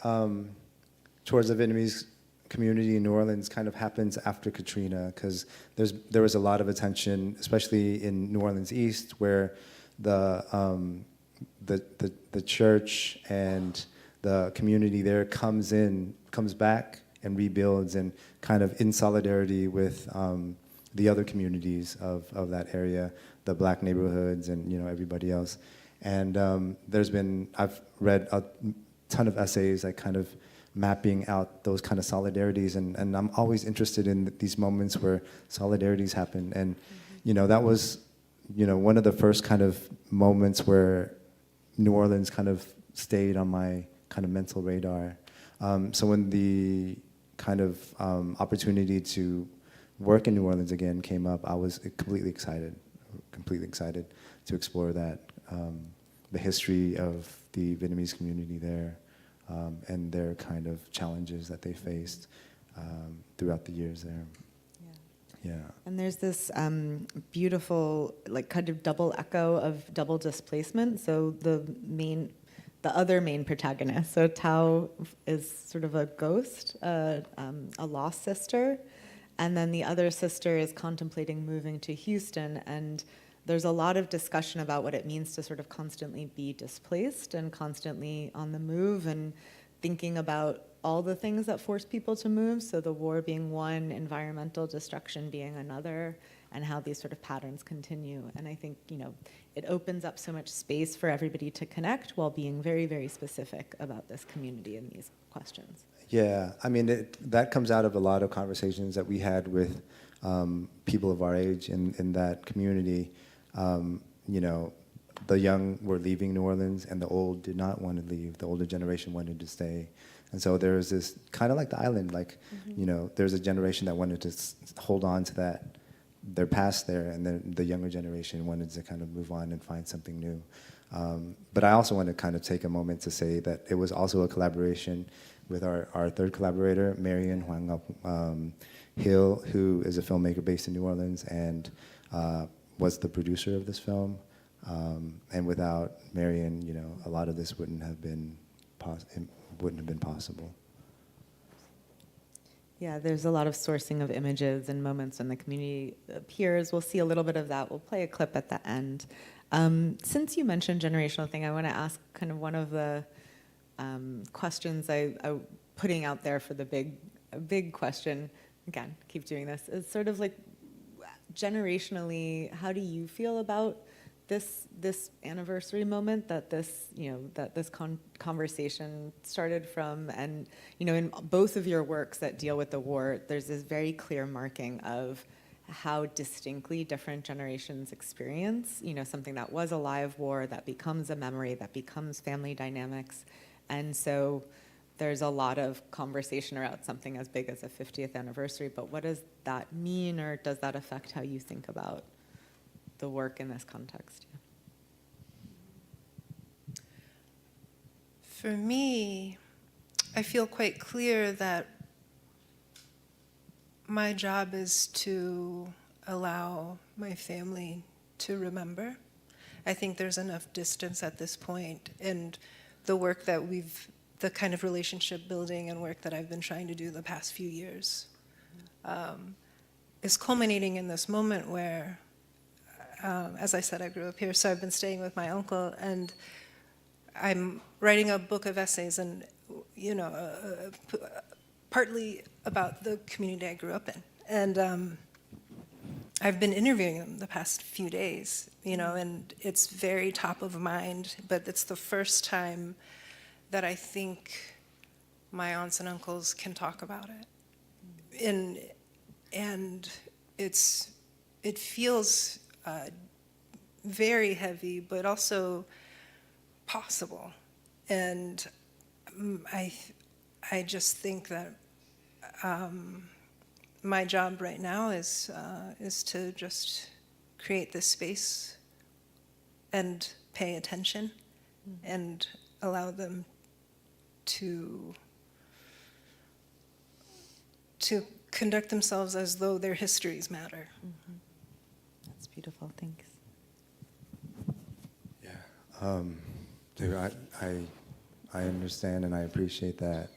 towards the Vietnamese community in New Orleans kind of happens after Katrina, because there was a lot of attention, especially in New Orleans East, where the church and the community there comes back and rebuilds, and kind of in solidarity with the other communities of that area, the black neighborhoods, and everybody else. And I've read a ton of essays like kind of mapping out those kind of solidarities, and I'm always interested in these moments where solidarities happen. And that was one of the first kind of moments where New Orleans kind of stayed on my kind of mental radar. So when the kind of opportunity to work in New Orleans again came up, I was completely excited to explore that, the history of the Vietnamese community there, and their kind of challenges that they faced throughout the years there. Yeah. And there's this beautiful, like, kind of double echo of double displacement. So the other main protagonist, so Thao is sort of a ghost, a lost sister, and then the other sister is contemplating moving to Houston, and there's a lot of discussion about what it means to sort of constantly be displaced and constantly on the move, and thinking about all the things that force people to move, so the war being one, environmental destruction being another, and how these sort of patterns continue. And I think, it opens up so much space for everybody to connect while being very, very specific about this community and these questions. Yeah, I mean, that comes out of a lot of conversations that we had with people of our age in that community. The young were leaving New Orleans, and the old did not want to leave. The older generation wanted to stay. And so there was this, kind of like the island, like, there's a generation that wanted to hold on to their past there, and then the younger generation wanted to kind of move on and find something new. But I also want to kind of take a moment to say that it was also a collaboration with our third collaborator, Marion Hoang Hill, who is a filmmaker based in New Orleans and was the producer of this film. And without Marion, a lot of this wouldn't have been possible. Yeah, there's a lot of sourcing of images and moments when the community appears. We'll see a little bit of that. We'll play a clip at the end. Since you mentioned generational thing, I want to ask kind of one of the questions I putting out there for the big question. Again, keep doing this. It's sort of like, generationally, how do you feel about this anniversary moment that this conversation started from? And in both of your works that deal with the war, there's this very clear marking of how distinctly different generations experience something that was a live war, that becomes a memory, that becomes family dynamics. And so there's a lot of conversation around something as big as a 50th anniversary, but what does that mean, or does that affect how you think about the work in this context? For me, I feel quite clear that my job is to allow my family to remember. I think there's enough distance at this point, and the work that the kind of relationship building and work that I've been trying to do the past few years is culminating in this moment where, as I said, I grew up here, so I've been staying with my uncle, and I'm writing a book of essays, and partly about the community I grew up in. And I've been interviewing them the past few days, and it's very top of mind, but it's the first time that I think my aunts and uncles can talk about it and it feels very heavy, but also possible. And I just think that my job right now is to just create this space and pay attention and allow them to conduct themselves as though their histories matter. That's beautiful. Thanks. Yeah, dude, I understand and I appreciate that.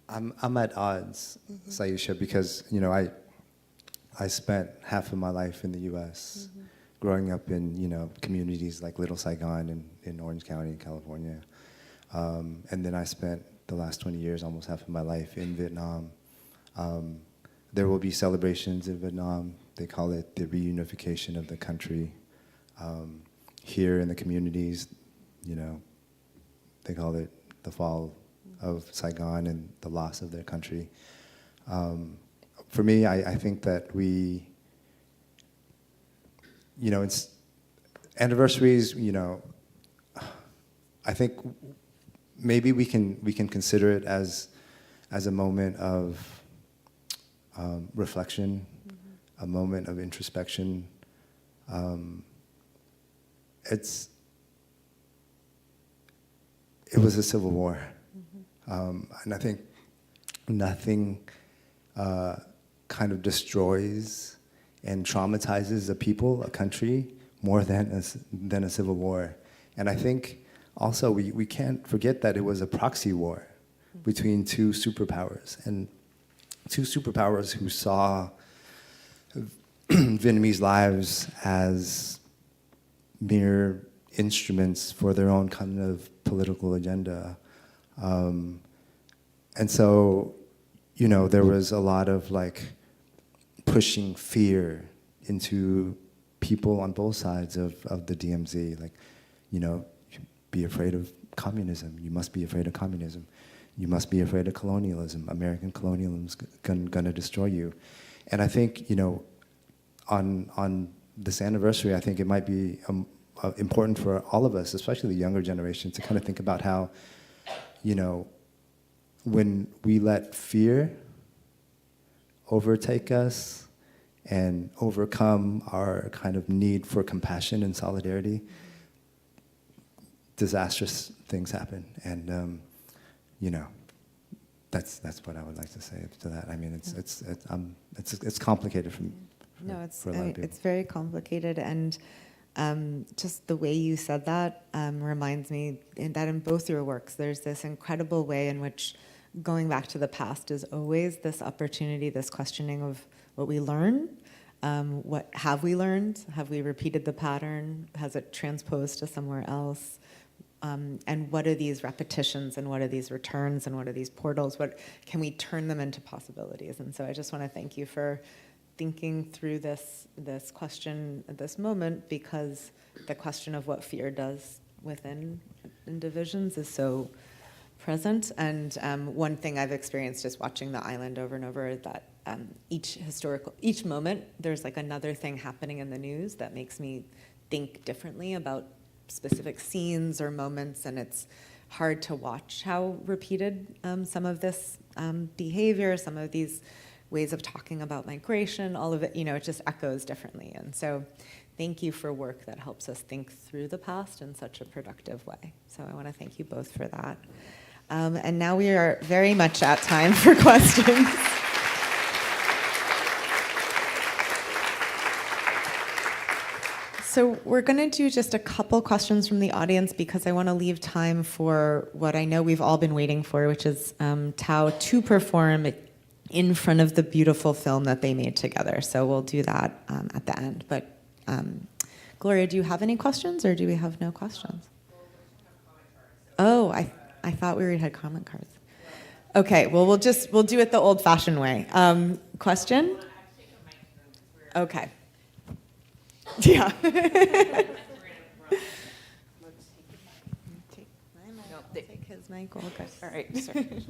I'm at odds, Saisha, because I spent half of my life in the U.S. Growing up in communities like Little Saigon in Orange County, California, and then I spent the last 20 years, almost half of my life, in Vietnam. There will be celebrations in Vietnam. They call it the reunification of the country. Here in the communities, they call it the fall of Saigon and the loss of their country. For me, I think that it's anniversaries, I think maybe we can consider it as a moment of reflection, a moment of introspection. It was a civil war. And I think nothing kind of destroys and traumatizes a people, a country, more than a civil war. And I think also we can't forget that it was a proxy war between two superpowers, and two superpowers who saw Vietnamese lives as mere instruments for their own kind of political agenda. And so, there was a lot of pushing fear into people on both sides of the DMZ. Be afraid of communism. You must be afraid of communism. You must be afraid of colonialism. American colonialism is gonna destroy you. And I think, on this anniversary, I think it might be important for all of us, especially the younger generation, to kind of think about how, when we let fear overtake us and overcome our kind of need for compassion and solidarity, disastrous things happen. And that's what I would like to say to that. I mean, it's complicated for a lot of people. It's very complicated, and just the way you said that reminds me that in both your works, there's this incredible way in which going back to the past is always this opportunity, this questioning of what we learn. What have we learned? Have we repeated the pattern? Has it transposed to somewhere else? And what are these repetitions, and what are these returns, and what are these portals? What can we turn them into possibilities? And so I just want to thank you for thinking through this question at this moment, because the question of what fear does within divisions is so present. And one thing I've experienced just watching The Island over and over is that each moment, there's another thing happening in the news that makes me think differently about specific scenes or moments, and it's hard to watch how repeated some of this behavior, some of these ways of talking about migration, all of it, it just echoes differently. And so thank you for work that helps us think through the past in such a productive way. So I want to thank you both for that. And now we are very much at time for questions. So we're going to do just a couple questions from the audience, because I want to leave time for what I know we've all been waiting for, which is Thao to perform in front of the beautiful film that they made together. So we'll do that at the end. But Gloria, do you have any questions, or do we have no questions? Oh, I thought we already had comment cards. Okay, well we'll do it the old-fashioned way. Question? Okay. Yeah. Take his mic. All right. Sorry.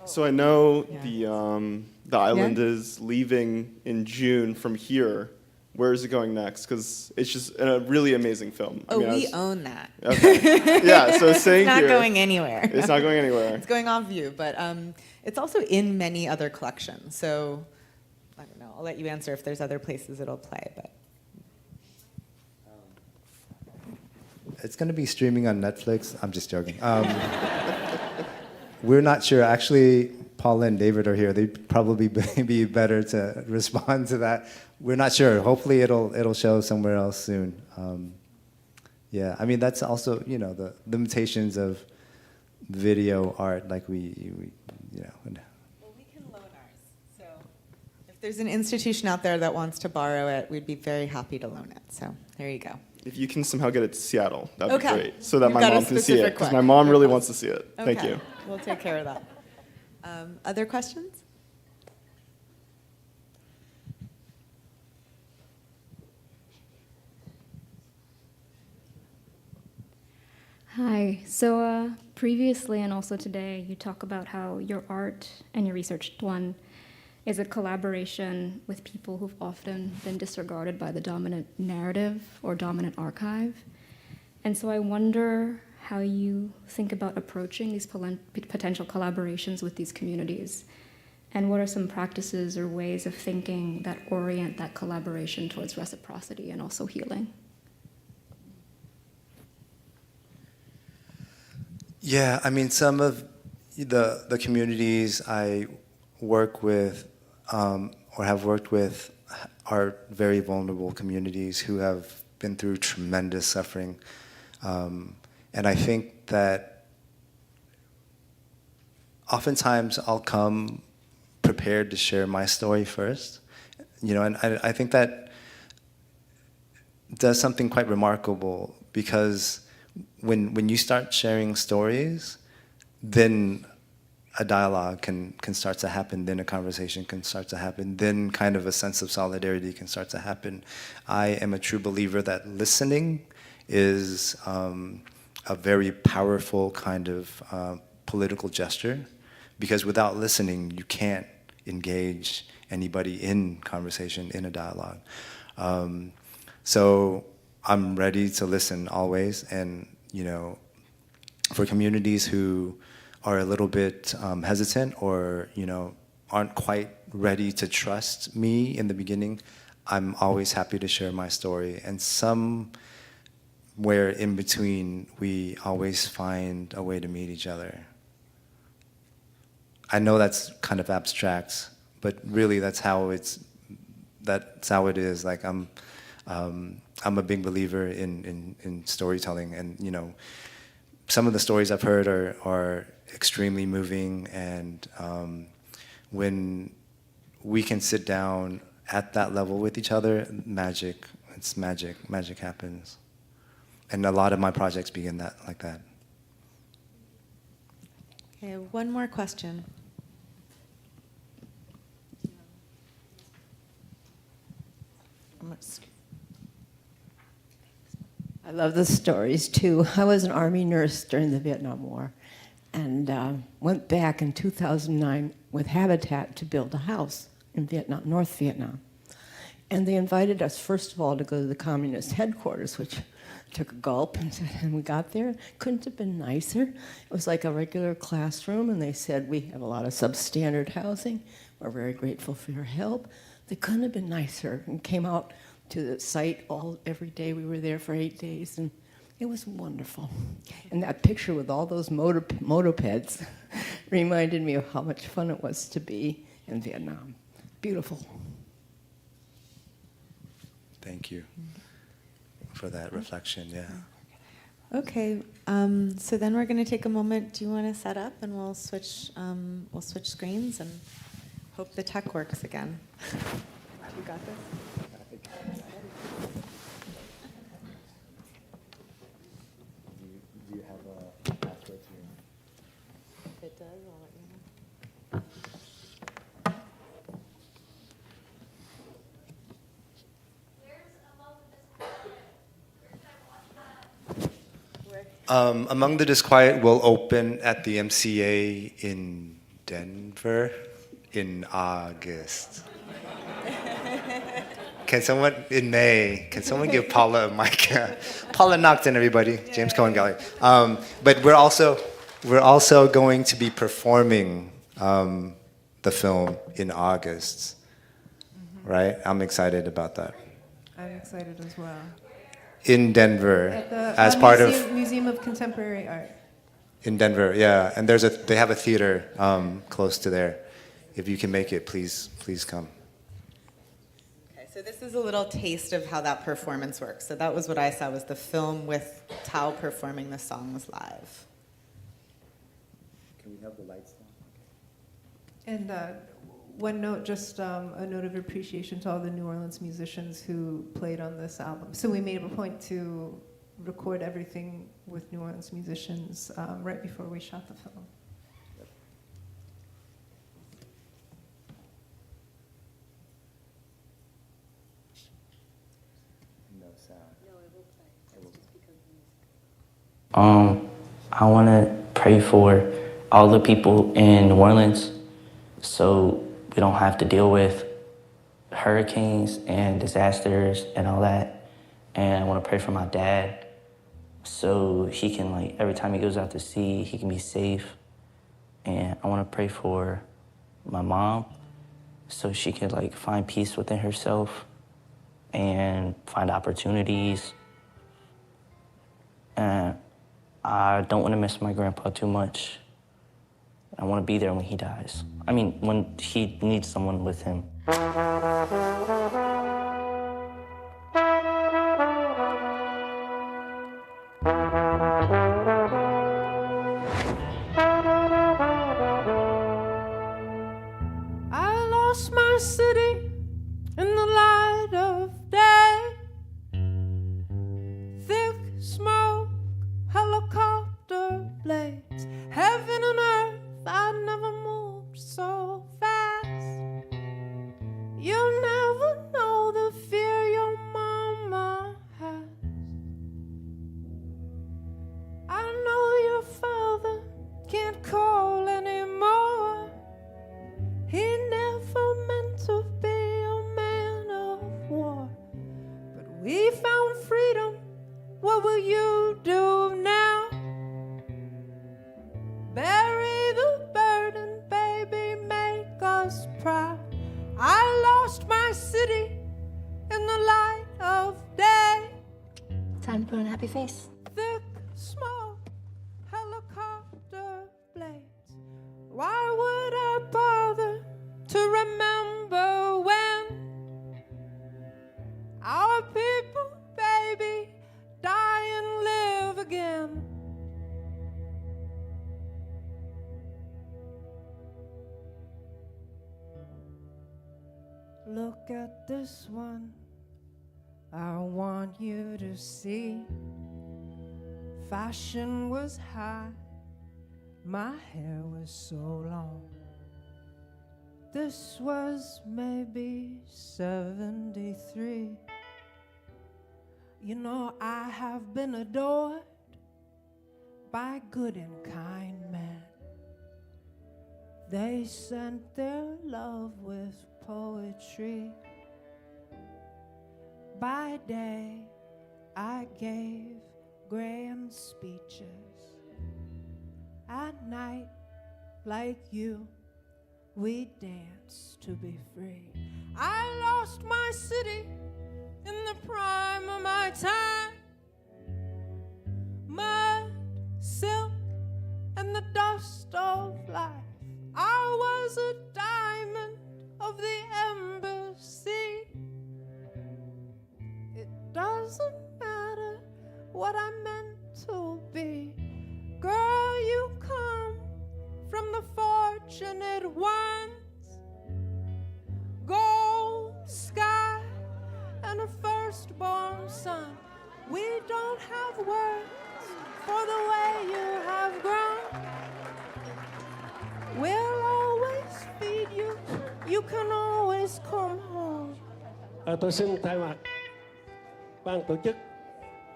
So I know Yeah. the island is leaving in June from here. Where is it going next? Because it's just a really amazing film. Oh, I we own that. Okay. Yeah, so saying It's not here, going anywhere. It's not going anywhere. It's going off view, but it's also in many other collections. So I don't know. I'll let you answer if there's other places it'll play. But It's going to be streaming on Netflix. I'm just joking. We're not sure. Actually, Paula and David are here. They'd probably be better to respond to that. We're not sure. Hopefully, it'll show somewhere else soon. Yeah, I mean that's also the limitations of video art. Like we. well, we can loan ours. So if there's an institution out there that wants to borrow it, we'd be very happy to loan it. So there you go. If you can somehow get it to Seattle, that'd be Okay. great. So that You've my got a mom can see it. specific Because my mom really wants to see it. Okay. Thank you. We'll take care of that. Other questions? Hi. So previously and also today, you talk about how your art and your research, Tuan, is a collaboration with people who've often been disregarded by the dominant narrative or dominant archive. And so I wonder how you think about approaching these potential collaborations with these communities, and what are some practices or ways of thinking that orient that collaboration towards reciprocity and also healing? Yeah, I mean, some of the communities I work with or have worked with are very vulnerable communities who have been through tremendous suffering. And I think that oftentimes I'll come prepared to share my story first, and I think that does something quite remarkable, because when you start sharing stories, then a dialogue can start to happen, then a conversation can start to happen, then kind of a sense of solidarity can start to happen. I am a true believer that listening is a very powerful kind of political gesture, because without listening, you can't engage anybody in conversation, in a dialogue. So I'm ready to listen always, and for communities who are a little bit hesitant or aren't quite ready to trust me in the beginning, I'm always happy to share my story. And somewhere in between, we always find a way to meet each other. I know that's kind of abstract, but really that's how it is. Like I'm a big believer in storytelling, and some of the stories I've heard are extremely moving, and when we can sit down at that level with each other, magic happens. And a lot of my projects begin like that. Okay, one more question. I love the stories too. I was an Army nurse during the Vietnam War, and went back in 2009 with Habitat to build a house in Vietnam, North Vietnam. And they invited us, first of all, to go to the communist headquarters, which took a gulp, and we got there. Couldn't have been nicer. It was like a regular classroom, and they said, we have a lot of substandard housing. We're very grateful for your help. They couldn't have been nicer, and came out to the site every day. We were there for 8 days, and it was wonderful. And that picture with all those mopeds reminded me of how much fun it was to be in Vietnam. Beautiful. Thank you for that reflection, yeah. Okay, so then we're going to take a moment. Do you want to set up, and we'll switch screens and hope the tech works again. You got this? Do you have a password to your... If it does, I'll let you know. Among the Disquiet will open at the MCA in Denver in August. Can someone, in May, can someone give Paula a mic? Paula Nocton, everybody. James Cohen Gallery. But we're also going to be performing the film in August, right? I'm excited about that. I'm excited as well. In Denver, At the as part Museum of Contemporary Art. in Denver, yeah. And they have a theater close to there. If you can make it, please come. Okay, so this is a little taste of how that performance works. So that was what I saw, was the film with Thao performing the songs live. Can we have the lights on? And one note, just a note of appreciation to all the New Orleans musicians who played on this album. So we made a point to record everything with New Orleans musicians right before we shot the film. No sound. I want to pray for all the people in New Orleans so we don't have to deal with hurricanes and disasters and all that. And I want to pray for my dad so he can, like, every time he goes out to sea, he can be safe. And I want to pray for my mom so she can, like, find peace within herself and find opportunities. And I don't want to miss my grandpa too much. I want to be there when he dies. I mean, when he needs someone with him. I lost my city in the light of day. Thick smoke, helicopter blades, heaven and earth, I never moved so fast. You never know the fear your mama has. I know your father can't call anymore. He never meant to be a man of war. But we found freedom. What will you do now? Bury the burden, baby, make us proud. I lost my city in the light of day. Time to put on a happy face. Thick smoke, helicopter blades. Why would I bother to remember when our people, baby, die and live again? Look at this one, I want you to see. Fashion was high, my hair was so long. This was maybe 73. You know, I have been adored by good and kind men. They sent their love with poetry. By day, I gave grand speeches. At night, like you, we danced to be free. I lost my city in the prime of my time. Mud, silk, and the dust of life. I was a diamond of the embassy. It doesn't matter what I meant to be. Girl, you come from the fortunate ones. Gold sky and a firstborn son. We don't have words for the way you have grown. We'll always feed you. You can always come home. Tôi xin thay mặt ban tổ chức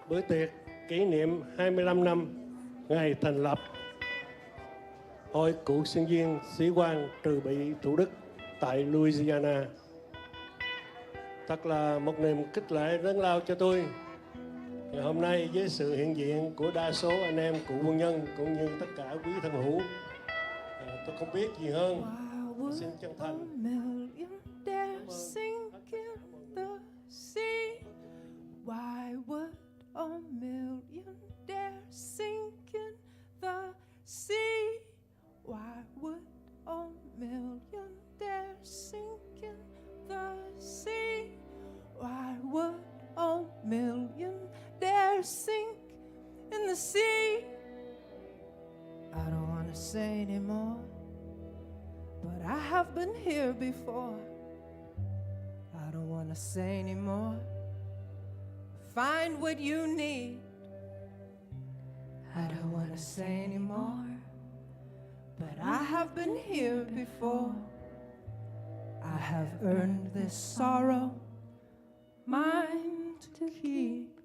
bữa tiệc kỷ niệm 25 năm ngày thành lập Hội cựu sinh viên sĩ quan trừ bị Thủ Đức tại Louisiana. Thật là một niềm khích lệ lớn lao cho tôi. Ngày hôm nay với sự hiện diện của đa số anh em cựu quân nhân cũng như tất cả quý thân hữu, tôi không biết gì hơn. Xin chân thành. Why would a million dare sink in the sea? Why would a million dare sink in the sea? Why would a million dare sink in the sea? I don't want to say anymore, but I have been here before. I don't want to say anymore. Find what you need. I don't want to say anymore, but I have been here before. I have earned this sorrow, mine to keep.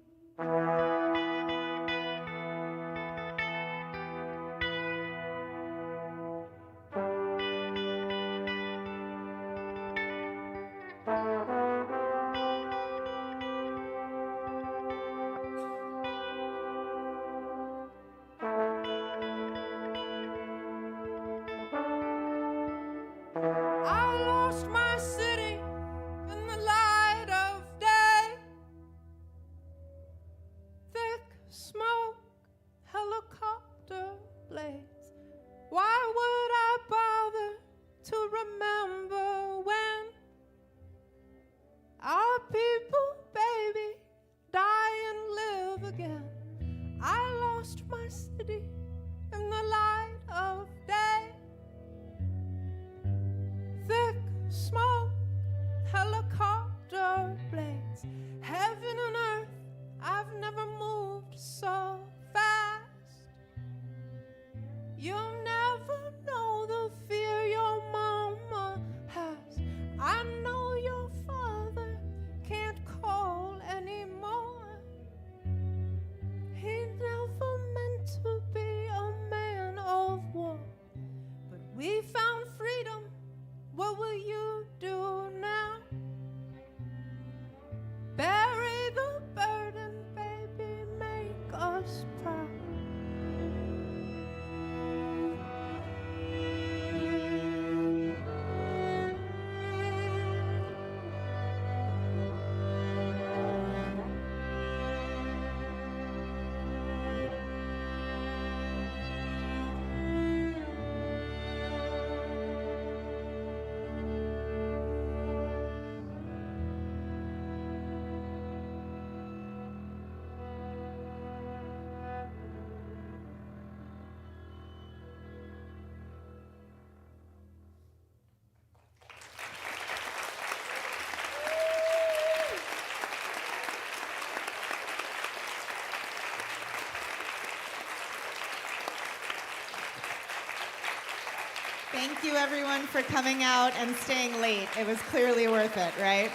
Thank you, everyone, for coming out and staying late. It was clearly worth it, right?